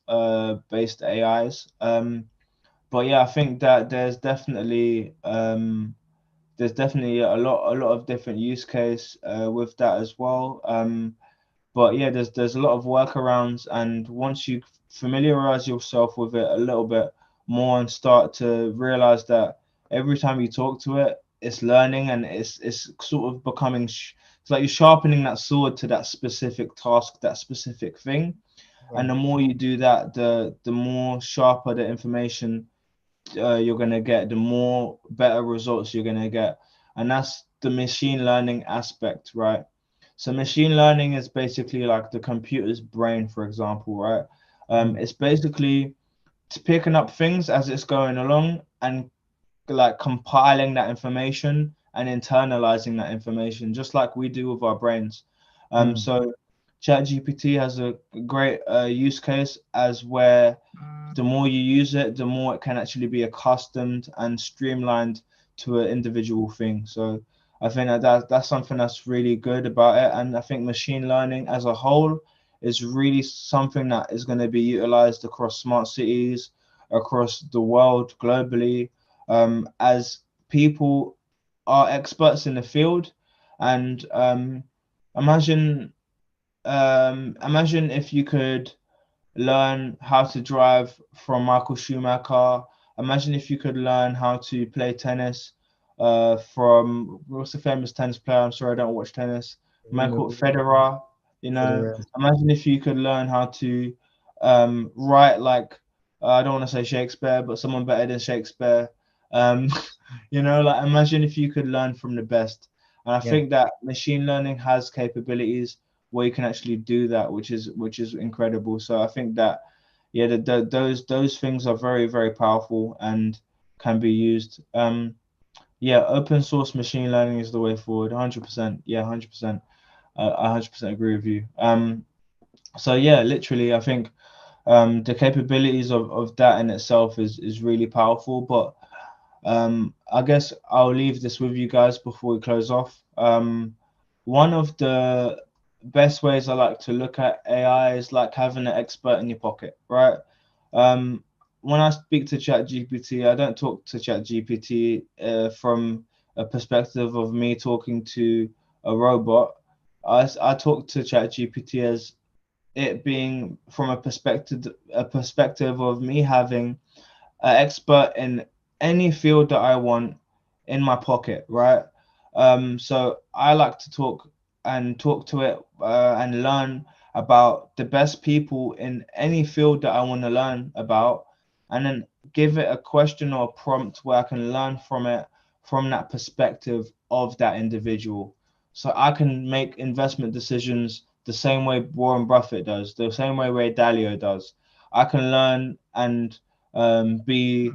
based AIs. But yeah, I think that there's definitely a lot of different use case with that as well. But yeah, there's a lot of workarounds, and once you familiarize yourself with it a little bit more and start to realize that every time you talk to it, it's learning, and it's sort of becoming it's like you're sharpening that sword to that specific task, that specific thing. And the more you do that, the more sharper the information you're gonna get, the more better results you're gonna get. And that's the machine learning aspect, right? So machine learning is basically like the computer's brain, for example, right? It's basically picking up things as it's going along and like compiling that information and internalizing that information, just like we do with our brains. So ChatGPT has a great use case as where the more you use it, the more it can actually be accustomed and streamlined to an individual thing. So I think that's something that's really good about it. And I think machine learning as a whole is really something that is going to be utilized across smart cities, across the world globally, as people are experts in the field. And imagine imagine if you could learn how to drive from Michael Schumacher. Imagine if you could learn how to play tennis from, what's the famous tennis player? I'm sorry, I don't watch tennis. Michael Federer. You know, Federer. imagine if you could learn how to write like, I don't want to say Shakespeare, but someone better than Shakespeare. Um, you know, like imagine if you could learn from the best. And I Yeah. think that machine learning has capabilities where you can actually do that, which is incredible. So I think that those things are very, very powerful and can be used. Yeah, open source machine learning is the way forward. 100%. Yeah, 100%. I 100% agree with you. So yeah, literally, I think the capabilities of that in itself is really powerful. But I guess I'll leave this with you guys before we close off. One of the best ways I like to look at AI is like having an expert in your pocket, right? When I speak to ChatGPT, I don't talk to ChatGPT from a perspective of me talking to a robot. I talk to ChatGPT as it being from a perspective of me having an expert in any field that I want in my pocket, right? So I like to talk to it and learn about the best people in any field that I want to learn about, and then give it a question or a prompt where I can learn from it from that perspective of that individual. So I can make investment decisions the same way Warren Buffett does, the same way Ray Dalio does. I can learn and be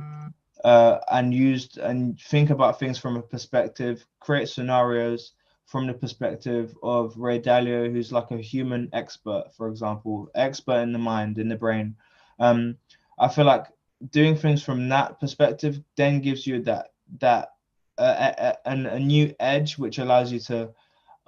and used and think about things from a perspective, create scenarios from the perspective of Ray Dalio, who's like a human expert, for example, expert in the mind, in the brain. I feel like doing things from that perspective then gives you a new edge, which allows you to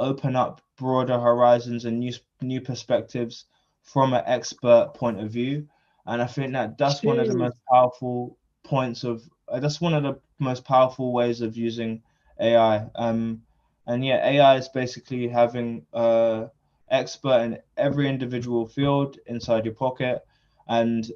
open up broader horizons and new perspectives from an expert point of view. And I think that that's one of the most powerful points of that's one of the most powerful ways of using AI. And yeah, AI is basically having expert in every individual field inside your pocket, and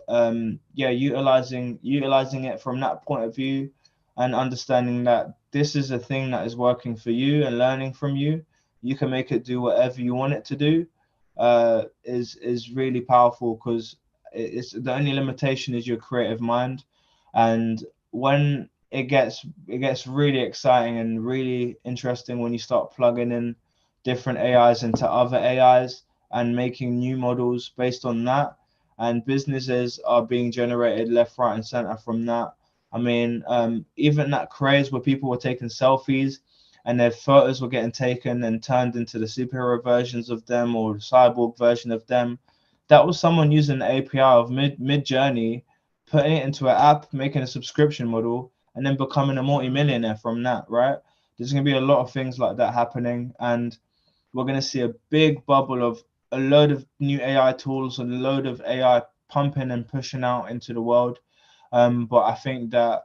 yeah, utilizing it from that point of view, and understanding that this is a thing that is working for you and learning from you. You can make it do whatever you want it to do. Is really powerful, because it's the only limitation is your creative mind. And when it gets really exciting and really interesting when you start plugging in different AIs into other AIs and making new models based on that, and businesses are being generated left, right, and center from that. I mean, even that craze where people were taking selfies and their photos were getting taken and turned into the superhero versions of them or the cyborg version of them. That was someone using the API of Mid-Journey, putting it into an app, making a subscription model, and then becoming a multi-millionaire from that, right? There's going to be a lot of things like that happening, and we're going to see a big bubble of a load of new AI tools and a load of AI pumping and pushing out into the world. But I think that,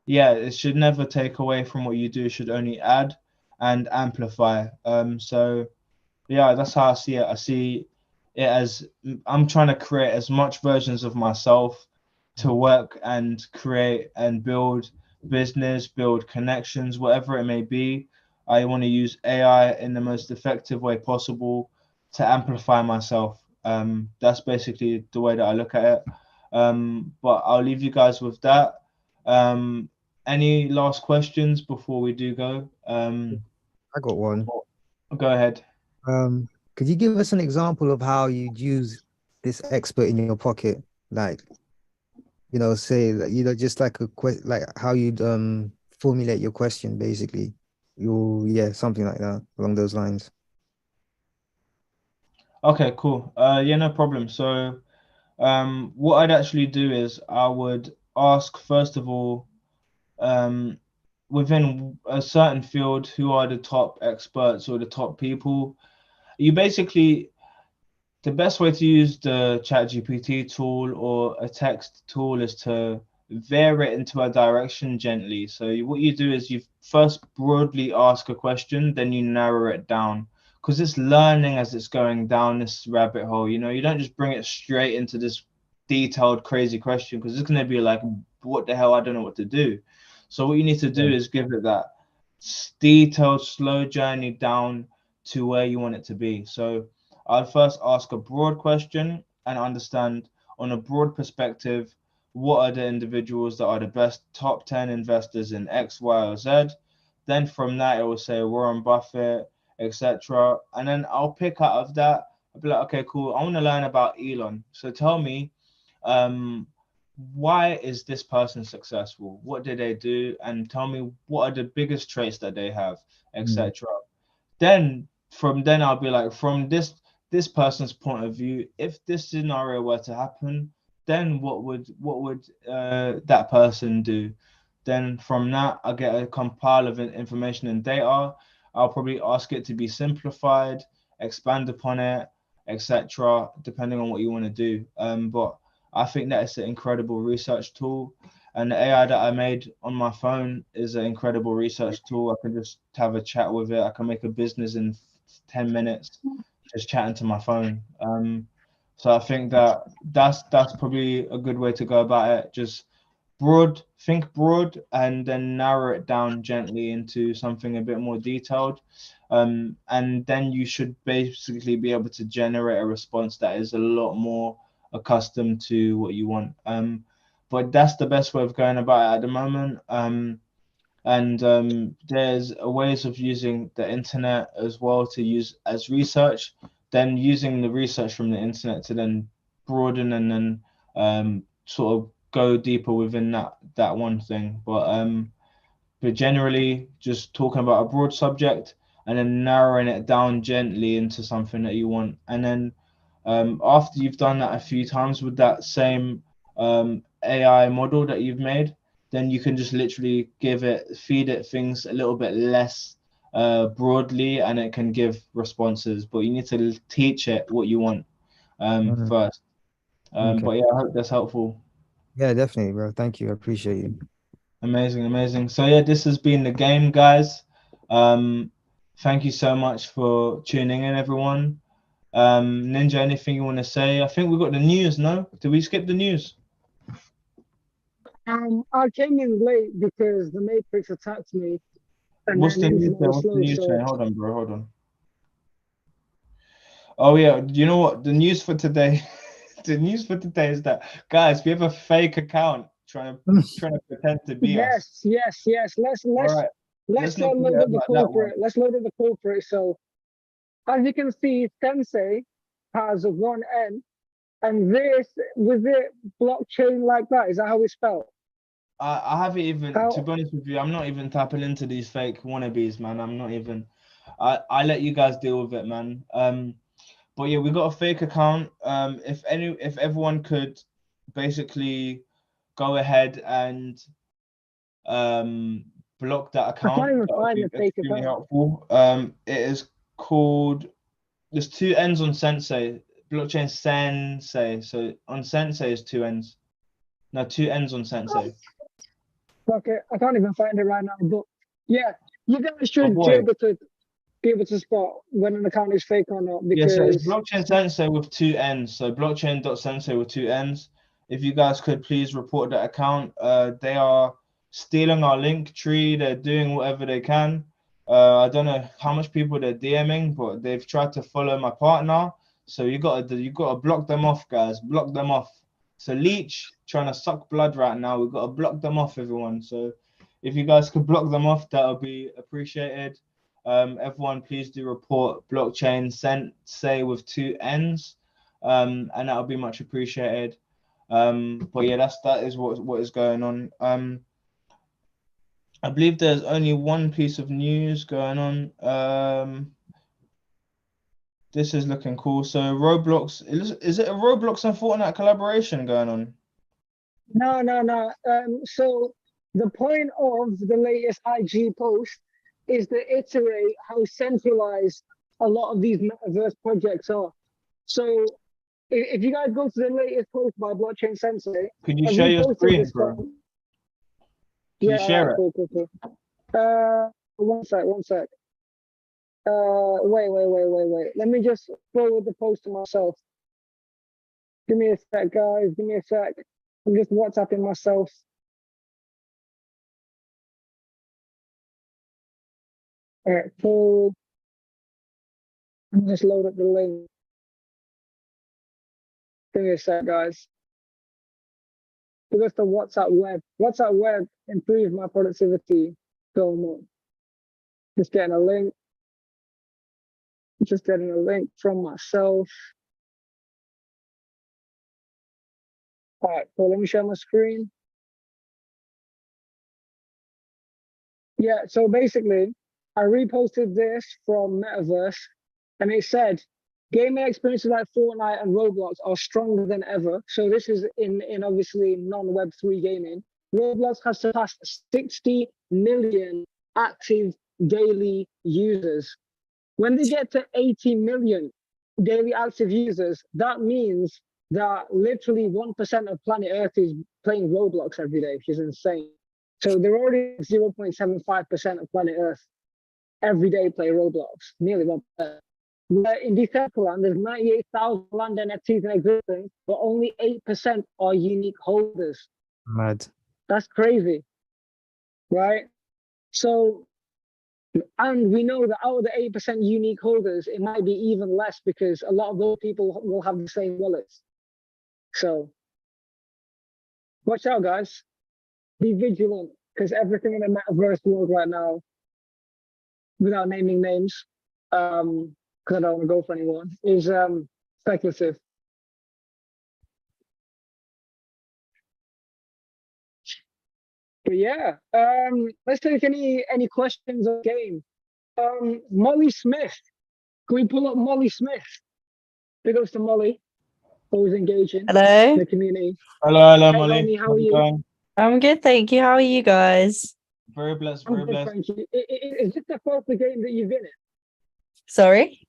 yeah, it should never take away from what you do. It should only add and amplify. So yeah, that's how I see it. I see it as I'm trying to create as much versions of myself to work and create and build business, build connections, whatever it may be. I want to use AI in the most effective way possible to amplify myself. That's basically the way that I look at it. But I'll leave you guys with that. Any last questions before we do go? I got one. Go ahead. Could you give us an example of how you'd use this expert in your pocket? Like, say that, just like like how you'd formulate your question, basically. Yeah, something like that along those lines. Okay, cool. Yeah, no problem. So What I'd actually do is I would ask, first of all, within a certain field, who are the top experts or the top people. You basically, the best way to use the ChatGPT tool or a text tool is to veer it into a direction gently. So what you do is you first broadly ask a question, then you narrow it down, because it's learning as it's going down this rabbit hole. You know, you don't just bring it straight into this detailed, crazy question, because it's going to be like, what the hell? I don't know what to do. So what you need to do is give it that detailed, slow journey down to where you want it to be. So I'd first ask a broad question and understand on a broad perspective, what are the individuals that are the best top 10 investors in X, Y, or Z? Then from that, it will say Warren Buffett, etc. And then I'll pick out of that. I'll be like, okay, cool. I want to learn about Elon. So tell me, why is this person successful? What did they do? And tell me, what are the biggest traits that they have, etc. Then from then I'll be like, from this person's point of view, if this scenario were to happen, then what would that person do? Then from that, I get a compile of information and data. I'll probably ask it to be simplified, expand upon it, etc., depending on what you want to do. But I think that it's an incredible research tool. And the AI that I made on my phone is an incredible research tool. I can just have a chat with it. I can make a business in 10 minutes just chatting to my phone. So I think that that's probably a good way to go about it. Just think broad, and then narrow it down gently into something a bit more detailed. And then you should basically be able to generate a response that is a lot more accustomed to what you want. But that's the best way of going about it at the moment. And there's ways of using the internet as well to use as research, then using the research from the internet to then broaden and then sort of go deeper within that one thing. But generally just talking about a broad subject and then narrowing it down gently into something that you want. And then after you've done that a few times with that same AI model that you've made, then you can just literally feed it things a little bit less broadly, and it can give responses. But you need to teach it what you want first. But yeah, I hope that's helpful. Yeah, definitely, bro. Thank you. I appreciate you. Amazing. So yeah, this has been the game, guys. Thank you so much for tuning in, everyone. Ninja, anything you want to say? I think we got the news, no? Did we skip the news? I came in late because the Matrix attacked me. And What's the then news there? What's the news train? Hold on, bro. Hold on. Oh yeah, you know what? The news for today, the news for today is that, guys, we have a fake account trying to pretend to be us. Yes. Let's load up the culprit. Let's load up the culprit. So as you can see, Sensei has one N, and this was it blockchain like that. Is that how it's spelled? I haven't even, to be honest with you, I'm not even tapping into these fake wannabes, man. I'm not even. I let you guys deal with it, man. But yeah, we got a fake account. If everyone could basically go ahead and block that account, I can't even that would find be the fake extremely account. helpful. It is called. There's 2 N's on Sensei. Blockchain Sensei. So on Sensei is 2 N's. No, 2 N's on Sensei. Okay, I can't even find it right now. But yeah, you guys should be able to spot when an account is fake or not. Because so it's Blockchain Sensei with 2 N's. So blockchain.sensei with 2 N's. If you guys could please report that account. They are stealing our link tree. They're doing whatever they can. I don't know how much people they're DMing, but they've tried to follow my partner. So you gotta block them off, guys. Block them off. So Leech trying to suck blood right now. We've got to block them off, everyone. So if you guys could block them off, that would be appreciated. Everyone, please do report blockchain Sensei with 2 N's, and that would be much appreciated. But yeah, that is what is going on. I believe there's only one piece of news going on. This is looking cool. So Roblox, is it a Roblox and Fortnite collaboration going on? No. So the point of the latest IG post is to iterate how centralized a lot of these metaverse projects are. So if you guys go to the latest post by Blockchain Sensei, Could you I share your reposted screen, this bro? from- Can yeah, you share it? cool. One sec. Wait. Let me just forward the post to myself. Give me a sec, guys. Give me a sec. I'm just WhatsApping myself. All right, cool. Let me just load up the link. Give me a sec, guys. Because the WhatsApp web improved my productivity so much. Just getting a link. Just getting a link from myself. All right, so let me share my screen. Yeah, so basically, I reposted this from Metaverse, and it said, gaming experiences like Fortnite and Roblox are stronger than ever. So this is in obviously non-Web3 gaming. Roblox has surpassed 60 million active daily users. When they get to 80 million daily active users, that means that literally 1% of planet Earth is playing Roblox every day, which is insane. So they're already 0.75% of planet Earth every day play Roblox, nearly 1%. Where in Decentraland, there's 98,000 land NFTs in existence, but only 8% are unique holders. Mad. That's crazy, right? So, and we know that out of the 8% unique holders, it might be even less because a lot of those people will have the same wallets. So, watch out, guys. Be vigilant, because everything in the metaverse world right now, without naming names, because I don't want to go for anyone, is speculative. But yeah, let's take any questions on the game. Molly Smith. Can we pull up Molly Smith? Big ups to Molly, always engaging Hello. the community. Hello, Hey, Molly. homie, how How's are it you? going? I'm good, thank you. How are you guys? Very blessed, I'm very good, blessed. thank you. Is this the first game that you've been in? Sorry?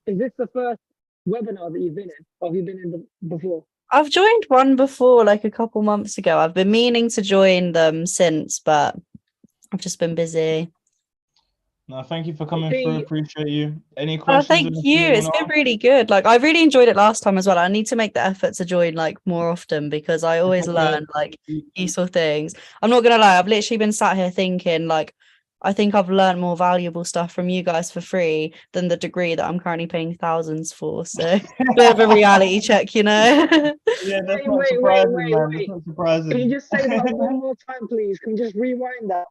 Is this the first webinar that you've been in? Or have you been in before? I've joined one before, like a couple months ago. I've been meaning to join them since, but I've just been busy. No, thank you for coming See- through. Appreciate you. Any Oh, questions? thank anything you. you It's wanna been ask? really good. Like, I really enjoyed it last time as well. I need to make the effort to join like more often because I always Okay. learn like useful things. I'm not gonna lie, I've literally been sat here thinking like I think I've learned more valuable stuff from you guys for free than the degree that I'm currently paying thousands for. So bit of a reality check, you know. Yeah, that's Wait, not wait, surprising, wait, man. wait. That's not surprising. Can you just say that one more time, please? Can you just rewind that?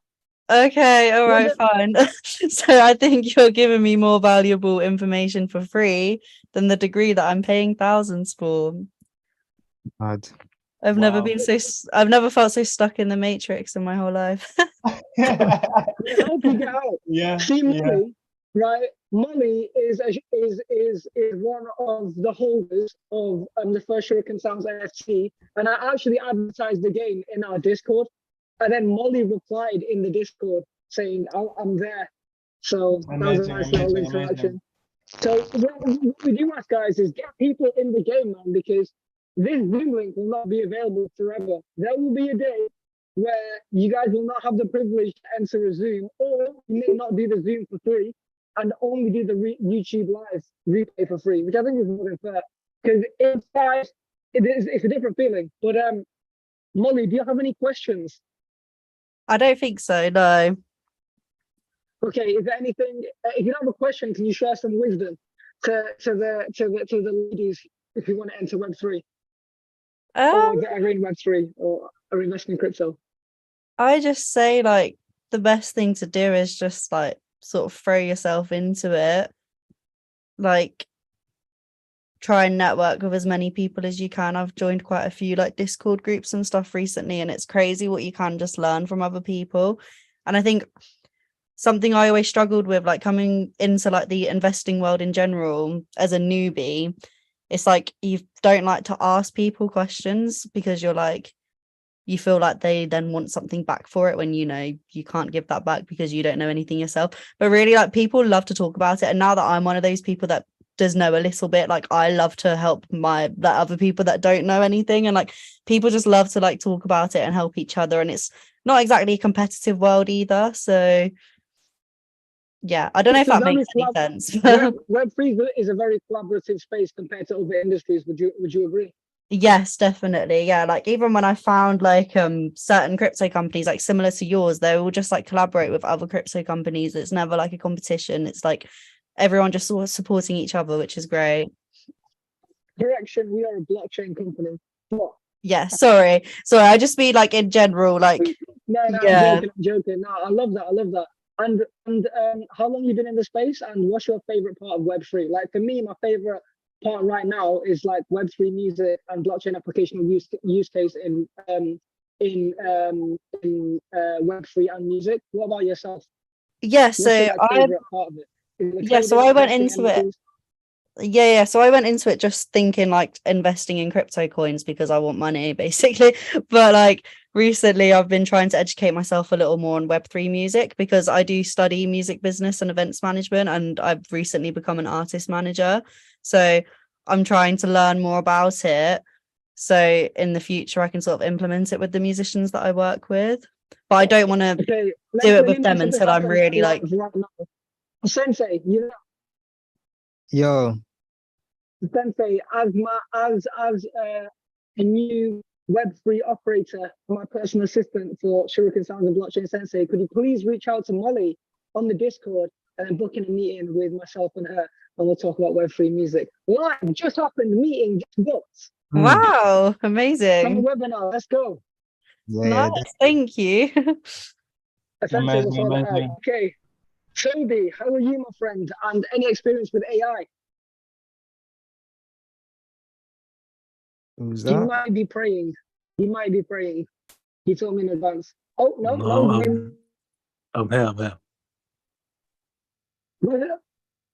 Okay, all right, Well, fine. So I think you're giving me more valuable information for free than the degree that I'm paying thousands for. Mad. I've never Wow. been I've never felt so stuck in the matrix in my whole life. I hope you get out. Yeah, See, yeah. Molly, right? Molly is one of the holders of the first Shuriken Sounds NFT, and I actually advertised the game in our Discord, and then Molly replied in the Discord saying, I'm there. So that was a Amazing, nice little amazing, interaction. amazing. So what we do ask guys is get people in the game, man, because this Zoom link will not be available forever. There will be a day where you guys will not have the privilege to enter a Zoom, or you may not do the Zoom for free and only do the YouTube live replay for free, which I think is more than fair. Because inside, it's a different feeling. But Molly, do you have any questions? I don't think so, no. Okay, is there anything? If you have a question, can you share some wisdom to the ladies if you want to enter Web3 or that are in Web3 or are investing in crypto? I just say like the best thing to do is just like sort of throw yourself into it. Like try and network with as many people as you can. I've joined quite a few like Discord groups and stuff recently, and it's crazy what you can just learn from other people. And I think something I always struggled with, like coming into like the investing world in general as a newbie. It's like you don't like to ask people questions because you're like, you feel like they then want something back for it when you know you can't give that back because you don't know anything yourself. But really, like, people love to talk about it. And now that I'm one of those people that does know a little bit, like, I love to help the other people that don't know anything, and like people just love to like talk about it and help each other, and it's not exactly a competitive world either. So yeah, I don't know if that makes any sense. Web3 is a very collaborative space compared to other industries. Would you agree? Yes, definitely. Yeah, like even when I found like certain crypto companies like similar to yours, they will just like collaborate with other crypto companies. It's never like a competition. It's like everyone just sort of supporting each other, which is great. Correction, we are a blockchain company. What? Yeah, sorry. I just mean like in general, like No, yeah. I'm joking. No, I love that. And how long you been in the space, and what's your favorite part of Web3? Like for me, my favorite part right now is like Web3 music and blockchain application use case in Web3 and music. What about yourself? Yeah, What's so your like, favorite part of it? yeah, so I went into it. Yeah, so I went into it just thinking like investing in crypto coins because I want money basically. But like recently I've been trying to educate myself a little more on Web3 music because I do study music business and events management, and I've recently become an artist manager. So I'm trying to learn more about it, so in the future I can sort of implement it with the musicians that I work with. But I don't want to do it with them until I'm really like Sensei, you know. Yo. Sensei, as a new Web3 operator, my personal assistant for Shuriken Sounds and Blockchain Sensei, could you please reach out to Molly on the Discord and then book in a meeting with myself and her, and we'll talk about Web3 music. Live, just happened, meeting just booked. Wow, amazing. Webinar, let's go. Yeah, nice, thank you. Amazing. Okay, Toby, how are you, my friend? And any experience with AI? who's He that? might be praying. He told me in advance. Oh, no. I'm here.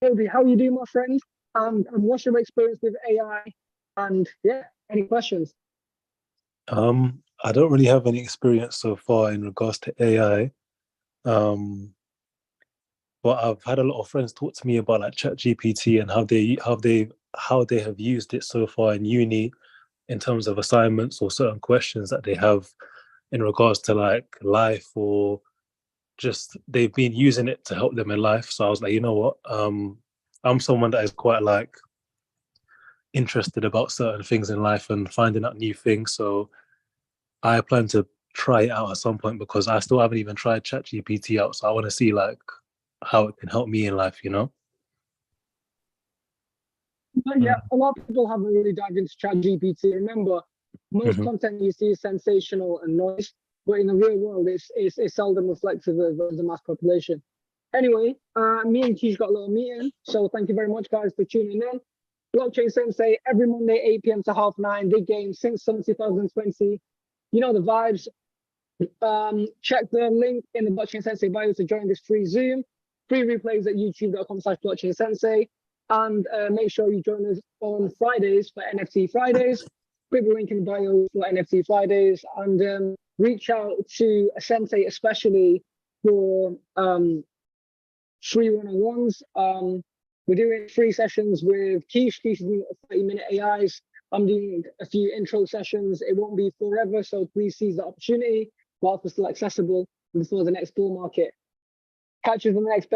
Toby, how you doing, my friend? And what's your experience with AI? And yeah, any questions? I don't really have any experience so far in regards to AI. But I've had a lot of friends talk to me about like ChatGPT and how they have used it so far in uni in terms of assignments or certain questions that they have in regards to like life, or just they've been using it to help them in life. So I was like, you know what? I'm someone that is quite like interested about certain things in life and finding out new things. So I plan to try it out at some point because I still haven't even tried ChatGPT out. So I want to see like how it can help me in life, you know? But yeah, a lot of people haven't really dived into ChatGPT. Remember, most content you see is sensational and noise, but in the real world, it's seldom reflective of the mass population. Anyway, me and Keish got a little meeting, so thank you very much, guys, for tuning in. Blockchain Sensei, every Monday, 8 p.m. to 9:30, big game since 2020. You know the vibes. Check the link in the Blockchain Sensei bio to join this free Zoom. Free replays at youtube.com/Blockchain Sensei. And make sure you join us on Fridays for NFT Fridays. Click the link in the bio for NFT Fridays, and reach out to a Sensei especially for free one-on-ones. We're doing free sessions with Keish. Keish is doing 30-minute AIs. I'm doing a few intro sessions. It won't be forever, so please seize the opportunity whilst it's still accessible before the next bull market. Catch you in the next